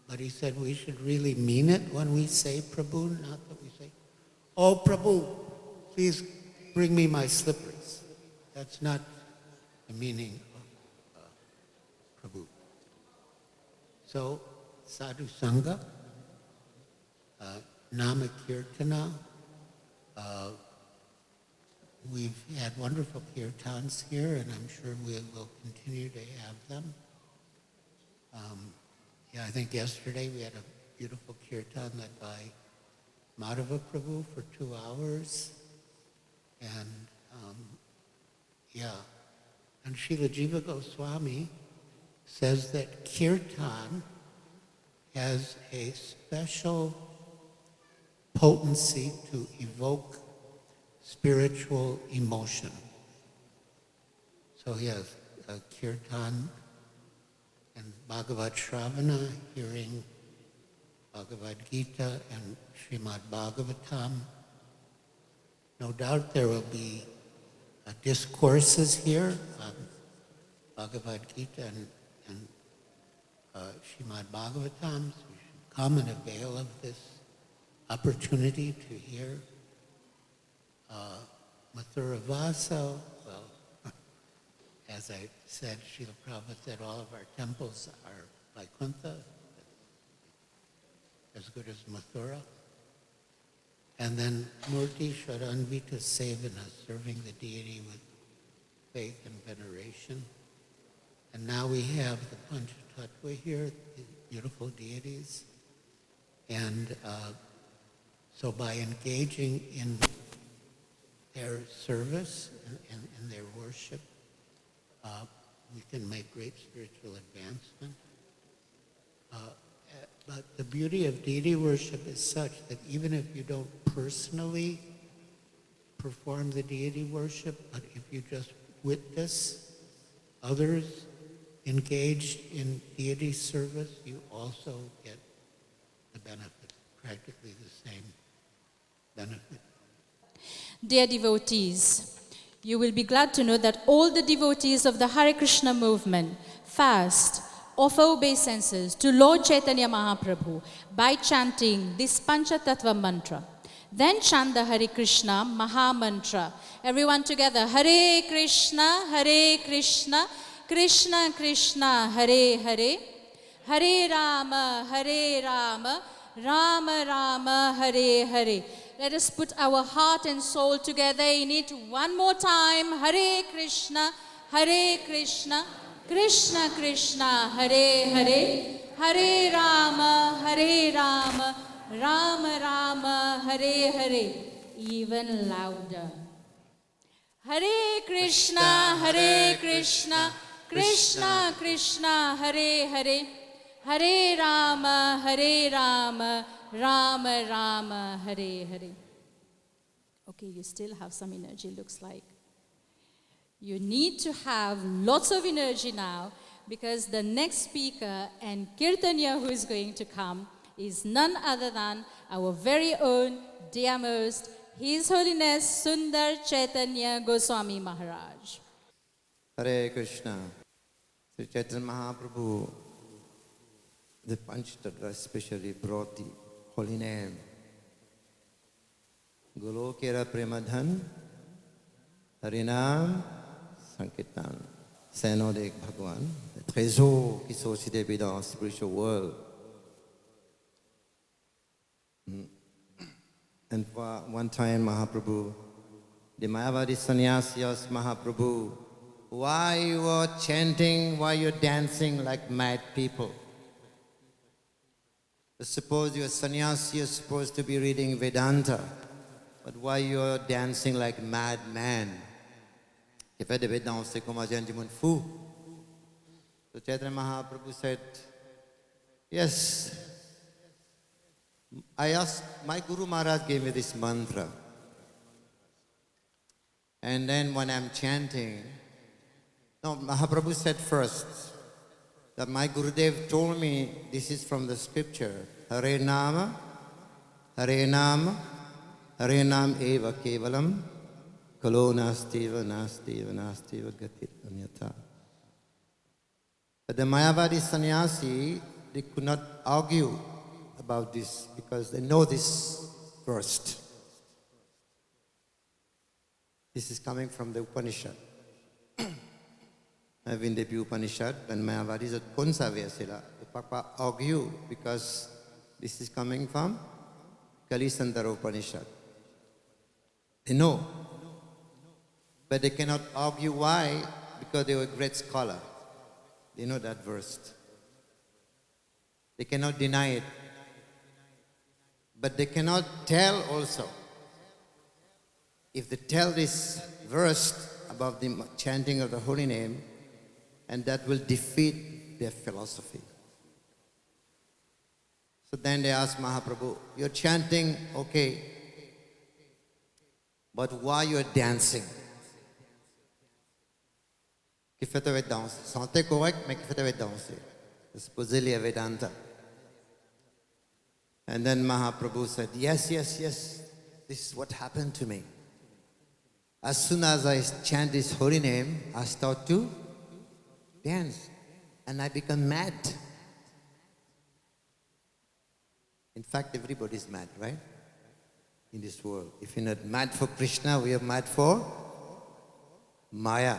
But he said we should really mean it when we say Prabhu, not that we say, "Oh, Prabhu, please bring me my slippers." That's not the meaning of Prabhu. So, Sadhu Sangha, Nama Kirtana, we've had wonderful kirtans here, and I'm sure we will continue to have them. I think yesterday we had a beautiful kirtan led by Madhava Prabhu for 2 hours. And and Srila Jiva Goswami says that kirtan has a special potency to evoke spiritual emotion. So he has a kirtan and Bhagavad Shravana, hearing Bhagavad Gita and Srimad Bhagavatam. No doubt there will be discourses here on Bhagavad Gita and Srimad Bhagavatam. So you should come and avail of this opportunity to hear Mathura Vasa. Well, as I said, Srila Prabhupada said all of our temples are Vaikuntha, as good as Mathura. And then Murti Sharanvita Sevana, serving the deity with faith and veneration. And now we have the Pancha Tatva here, the beautiful deities. And so by engaging in their service and their worship, we can make great spiritual advancement. But the beauty of deity worship is such that even if you don't personally perform the deity worship, but if you just witness others engaged in deity service, you also get the benefit, practically the same benefit. Dear devotees, you will be glad to know that all the devotees of the Hare Krishna movement fast offer obeisances to Lord Chaitanya Mahaprabhu by chanting this Pancha Tatva mantra. Then chant the Hare Krishna Maha Mantra. Everyone together. Hare Krishna, Krishna Krishna, Hare Hare. Hare Rama, Rama Rama, Hare Hare. Let us put our heart and soul together in it one more time. Hare Krishna, Krishna Krishna, Hare Hare. Hare Rama, Rama Rama, Hare Hare. Even louder. Hare Krishna, Krishna Krishna, Hare Hare. Hare Rama, Rama Rama, Hare Hare. Okay, you still have some energy, looks like. You need to have lots of energy now, because the next speaker and kirtanya who is going to come is none other than our very own, dear most, His Holiness Sundar Chaitanya Goswami Maharaj. Hare Krishna. Sri Chaitanya Mahaprabhu, the Pancha Tatva especially brought the holy name. Golokera Premadhan, Harinam Sankirtan. Sainodek Bhagwan, the trésor qui sont aussi débutés dans the spiritual world. And one time Mahaprabhu, the Mayavadi sannyasi asked Mahaprabhu, why you are chanting, why you are dancing like mad people? Suppose you are sannyasi, you are supposed to be reading Vedanta, but why you are dancing like madman? Qui fait des danser comme un gentleman fou. So Chaitanya Mahaprabhu said, yes, I asked, my Guru Maharaj gave me this mantra. And then when I'm chanting, no, Mahaprabhu said first that my Gurudev told me this is from the scripture. Hare Nama, Hare Nama, Hare Nam Eva Kevalam, Kalo Nastiva, Nastiva, Nastiva Gatit Anyata. But the Mayavadi sannyasi, they could not argue about this because they know this first. This is coming from the Upanishad. In the Upanishad, when Mayavadis at Konsa Vyasila, the Papa argue because this is coming from Kalisandara Upanishad. They know. But they cannot argue why, because they were a great scholar. They know that verse. They cannot deny it. But they cannot tell also. If they tell this verse about the chanting of the holy name, and that will defeat their philosophy. So then they ask Mahaprabhu, you're chanting, okay, but why you're dancing? Qui fait avec danser? Santé correct, mais qui fait avec danser? Supposedly a Vedanta. And then Mahaprabhu said, yes, yes, yes, this is what happened to me. As soon as I chant this holy name, I start to dance, and I become mad. In fact, everybody is mad, right? In this world. If you're not mad for Krishna, we are mad for Maya.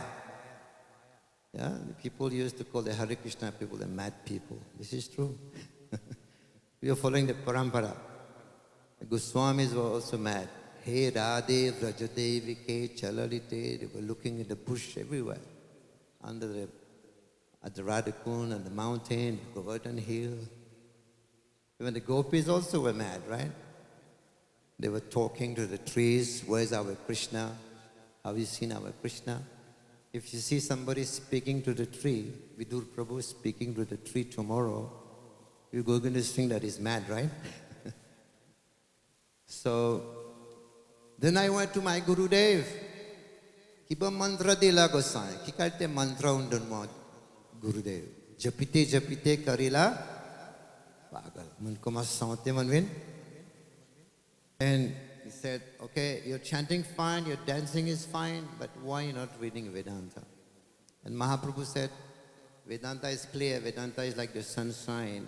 Yeah, the people used to call the Hare Krishna people the mad people. This is true. We are following the parampara. The Goswamis were also mad. Hey Radhe, Vrajadevike, Chalalite, they were looking in the bush everywhere. At the Radhakund, on the mountain, Govardhan Hill. Even the gopis also were mad, right? They were talking to the trees, where's our Krishna? Have you seen our Krishna? If you see somebody speaking to the tree, Vidur Prabhu speaking to the tree tomorrow, you're going to think that he's mad, right? So, then I went to my Gurudev. Kiba mantra dila gosai. Kikalte mantra undun mo Gurudev. Japite karila pagal. Mun ko mas sante manvin. And he said, okay, you're chanting fine, your dancing is fine, but why not reading Vedanta? And Mahaprabhu said, Vedanta is clear, Vedanta is like the sunshine.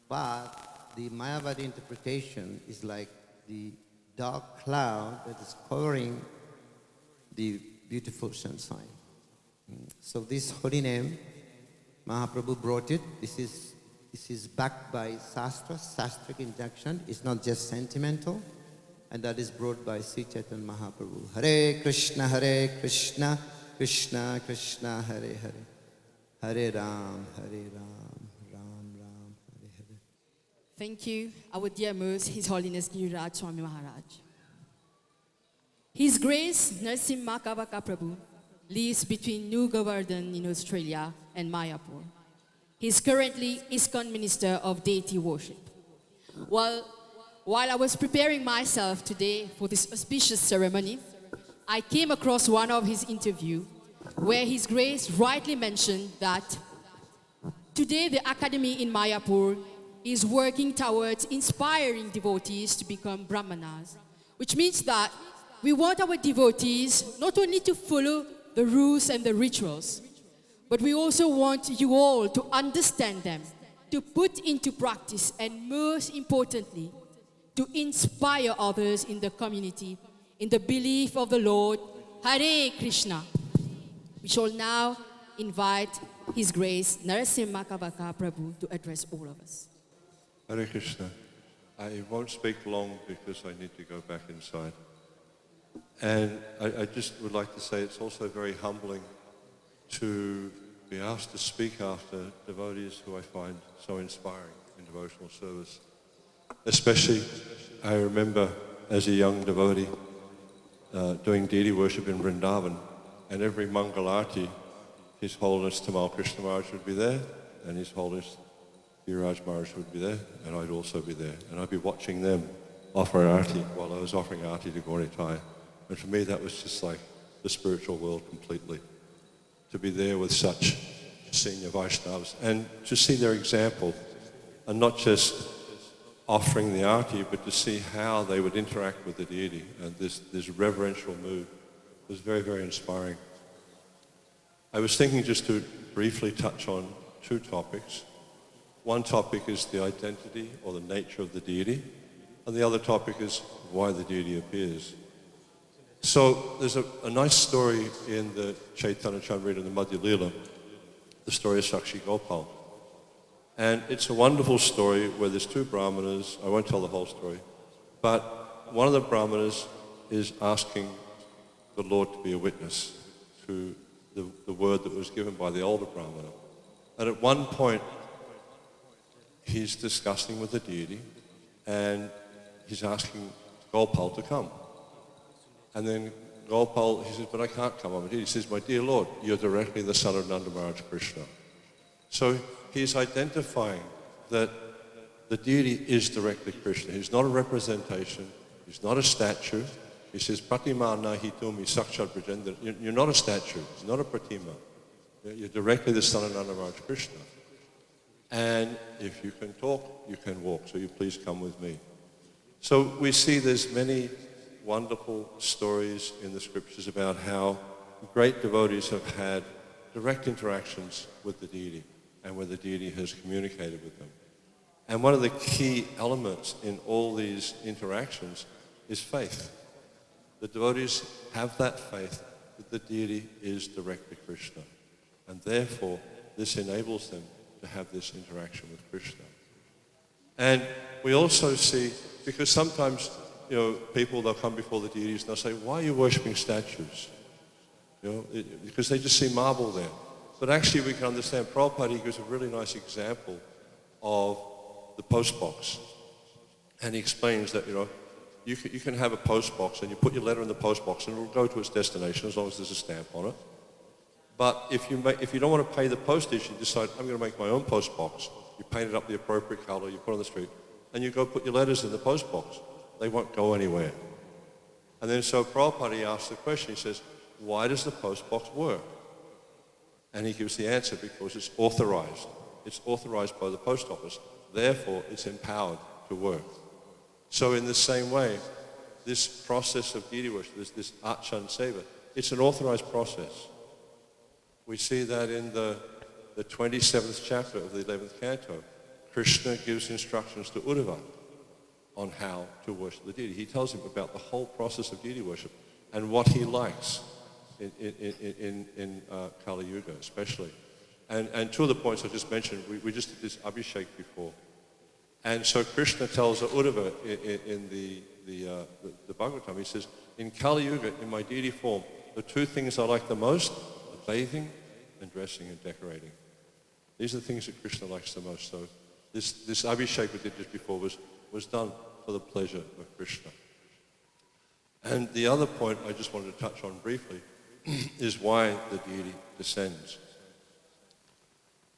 But the Mayavadi interpretation is like the dark cloud that is covering the beautiful sunshine. So this holy name, Mahaprabhu brought it. This is backed by Sastric injunction. It's not just sentimental. And that is brought by Sri Chaitanya Mahaprabhu. Hare Krishna, Krishna Krishna, Hare Hare. Hare Ram, Ram Ram, Hare Hare. Thank you, our dear most, His Holiness Giriraj Swami Maharaj. His Grace Narsimha Kavaca Prabhu lives between New Govardhan in Australia and Mayapur. He is currently ISKCON Minister of Deity Worship. While I was preparing myself today for this auspicious ceremony, I came across one of his interviews where His Grace rightly mentioned that today the Academy in Mayapur is working towards inspiring devotees to become Brahmanas, which means that we want our devotees not only to follow the rules and the rituals, but we also want you all to understand them, to put into practice, and most importantly, to inspire others in the community in the belief of the Lord. Hare Krishna. We shall now invite His Grace Narsimha Kavaca Prabhu to address all of us. Hare Krishna. I won't speak long because I need to go back inside. And I just would like to say it's also very humbling to be asked to speak after devotees who I find so inspiring in devotional service. Especially, I remember as a young devotee doing deity worship in Vrindavan, and every Mangalarti, His Holiness Tamal Krishna Maharaj would be there, and His Holiness Giriraj Maharaj would be there, and I'd also be there. And I'd be watching them offer arti while I was offering arti to Gauritai. And for me, that was just like the spiritual world completely. To be there with such senior Vaishnavas and to see their example, and not just offering the arti, but to see how they would interact with the deity. And this reverential mood was very, very inspiring. I was thinking just to briefly touch on two topics. One topic is the identity or the nature of the deity, and the other topic is why the deity appears. So there's a nice story in the Chaitanya Charitamrita and the Madhya Lila, the story of Sakshi Gopal. And it's a wonderful story where there's two brahmanas. I won't tell the whole story, but one of the brahmanas is asking the Lord to be a witness to the word that was given by the older brahmana. And at one point, he's discussing with the deity, and he's asking Gopal to come. And then Gopal, he says, but I can't come. He says, my dear Lord, you're directly the son of Nanda Maharaj Krishna. So he's identifying that the deity is directly Krishna. He's not a representation. He's not a statue. He says, Pratima nahi tumi sakshat brajendra. You're not a statue. You're not a pratima. You're directly the son of Nanda Maharaj Krishna. And if you can talk, you can walk. So you please come with me. So we see there's many wonderful stories in the scriptures about how great devotees have had direct interactions with the deity and where the deity has communicated with them. And one of the key elements in all these interactions is faith. The devotees have that faith that the deity is directly Krishna. And therefore, this enables them to have this interaction with Krishna. And we also see, because sometimes people, they'll come before the deities and they'll say, why are you worshipping statues? Because they just see marble there. But actually we can understand, Prabhupada gives a really nice example of the post box. And he explains that, you can have a post box and you put your letter in the post box and it'll go to its destination as long as there's a stamp on it. But if you don't want to pay the postage, you decide, I'm going to make my own post box. You paint it up the appropriate color, you put it on the street, and you go put your letters in the post box. They won't go anywhere. And then so Prabhupada asks the question, he says, why does the post box work? And he gives the answer, because it's authorized. It's authorized by the post office. Therefore, it's empowered to work. So in the same way, this process of deity worship, this Achan Seva, it's an authorized process. We see that in the the 27th chapter of the 11th canto, Krishna gives instructions to Uddhava on how to worship the deity. He tells him about the whole process of deity worship and what he likes in Kali Yuga especially. And two of the points I just mentioned, we just did this Abhishek before. And so Krishna tells Uddhava in the Bhagavatam, he says, in Kali Yuga, in my deity form, the two things I like the most are bathing and dressing and decorating. These are the things that Krishna likes the most. So this Abhishek we did just before was done for the pleasure of Krishna. And the other point I just wanted to touch on briefly is why the deity descends.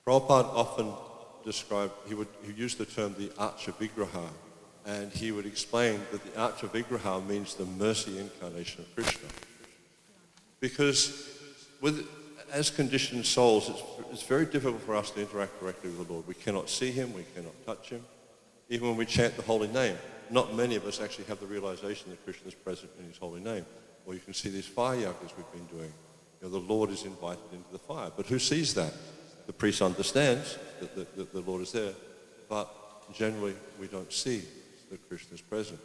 Prabhupada often described, he used the term the Archa Vigraha, and he would explain that the Archa Vigraha means the mercy incarnation of Krishna. Because as conditioned souls, it's very difficult for us to interact directly with the Lord. We cannot see him, we cannot touch him. Even when we chant the holy name, not many of us actually have the realization that Krishna is present in his holy name. Or you can see these fire yagas we've been doing. You know, the Lord is invited into the fire. But who sees that? The priest understands that the Lord is there, but generally we don't see that Krishna is present.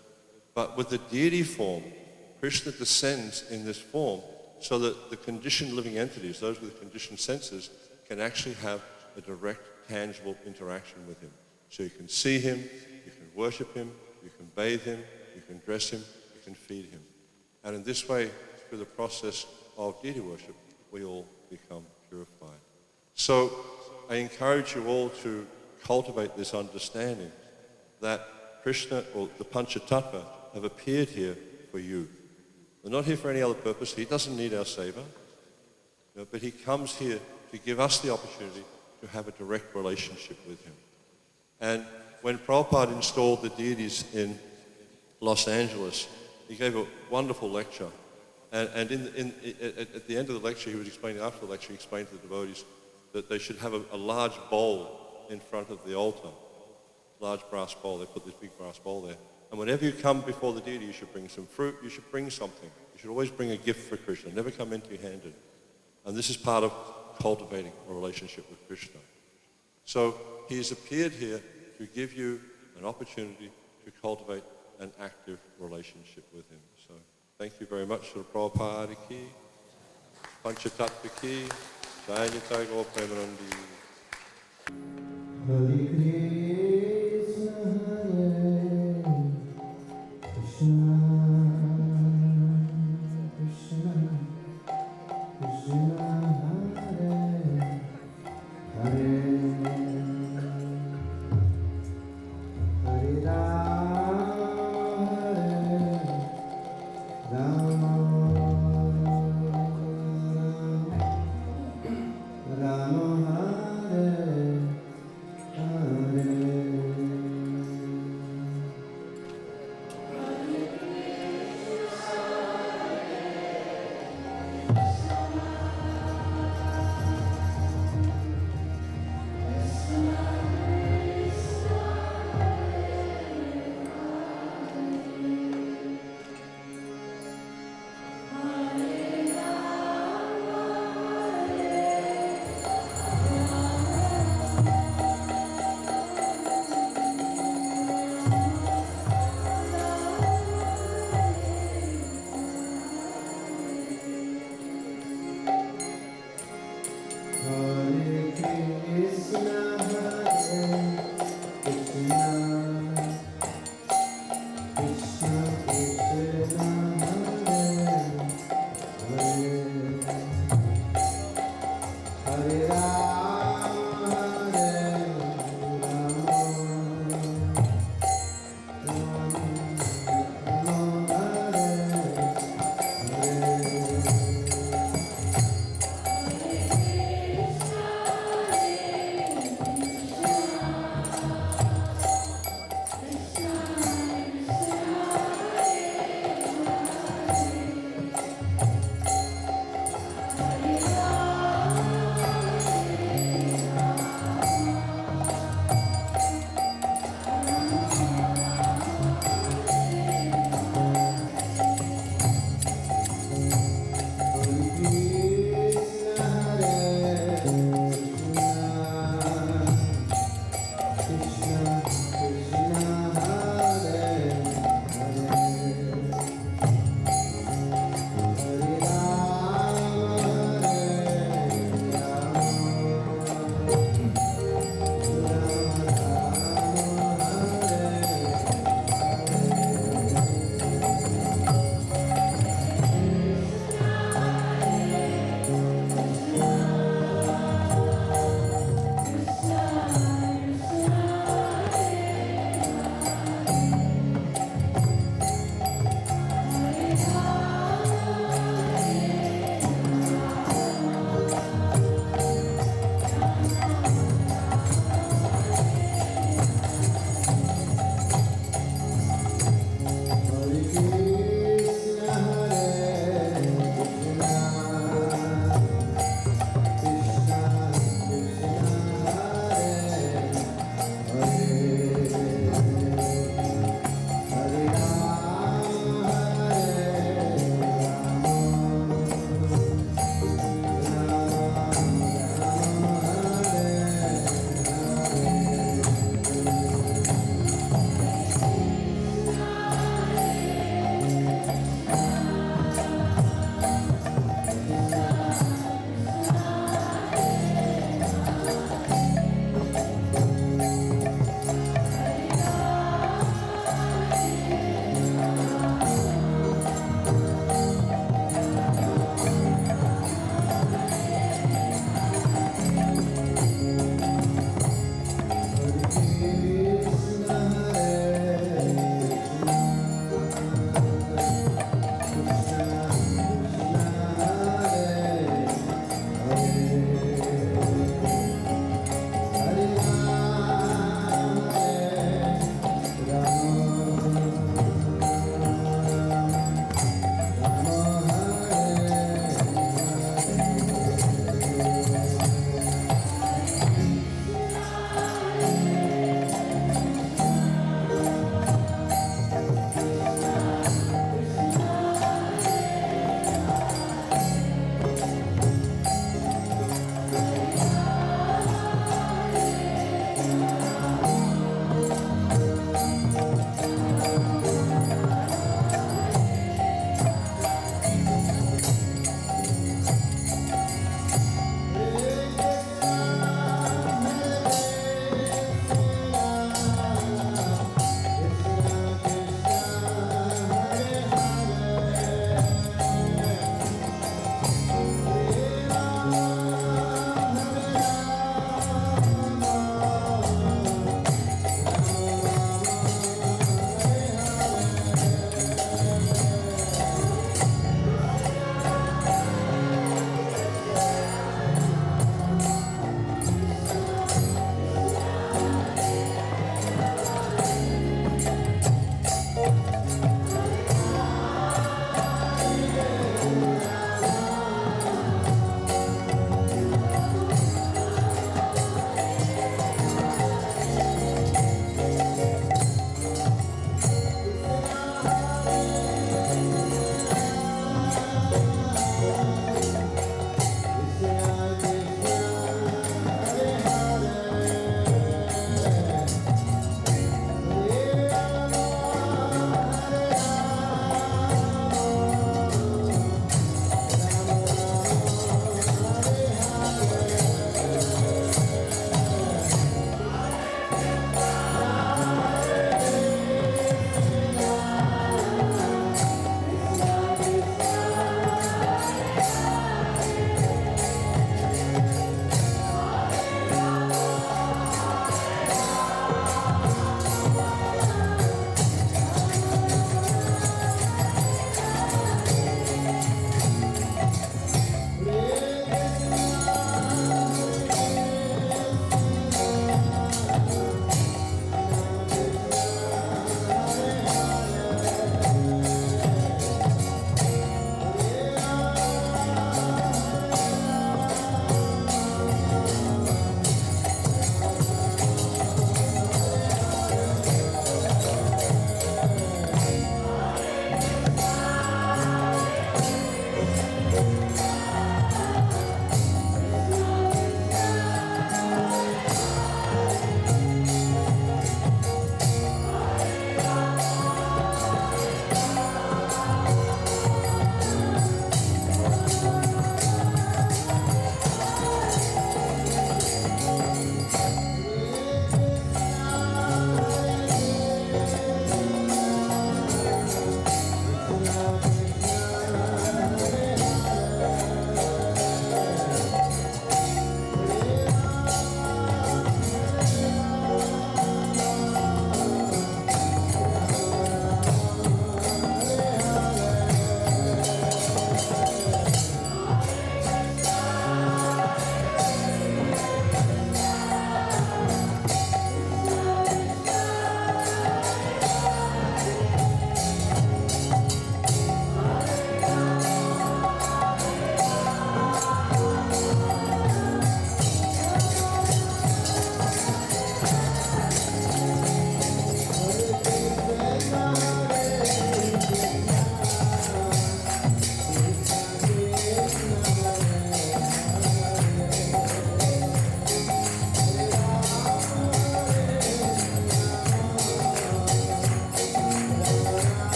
But with the deity form, Krishna descends in this form so that the conditioned living entities, those with conditioned senses, can actually have a direct, tangible interaction with him. So you can see him, you can worship him, you can bathe him, you can dress him, you can feed him. And in this way, through the process of deity worship, we all become purified. So I encourage you all to cultivate this understanding that Krishna, or the Pancha Tatva, have appeared here for you. They're not here for any other purpose. He doesn't need our savor, but he comes here to give us the opportunity to have a direct relationship with him. And when Prabhupada installed the deities in Los Angeles, he gave a wonderful lecture. And at the end of the lecture, he was explaining, after the lecture, he explained to the devotees that they should have a large bowl in front of the altar, large brass bowl. They put this big brass bowl there. And whenever you come before the deity, you should bring some fruit, you should bring something. You should always bring a gift for Krishna, never come empty-handed. And this is part of cultivating a relationship with Krishna. So he has appeared here to give you an opportunity to cultivate an active relationship with him. So thank you very much to the Prabhupada ki, Pancha Tattva ki, Jai Nitai Gaur Premanandi. Hare Krishna, Hare Krishna, Krishna Krishna, Hare Hare, Hare Ram, Hare Ram, Ram Hare Hare.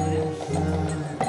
Krishna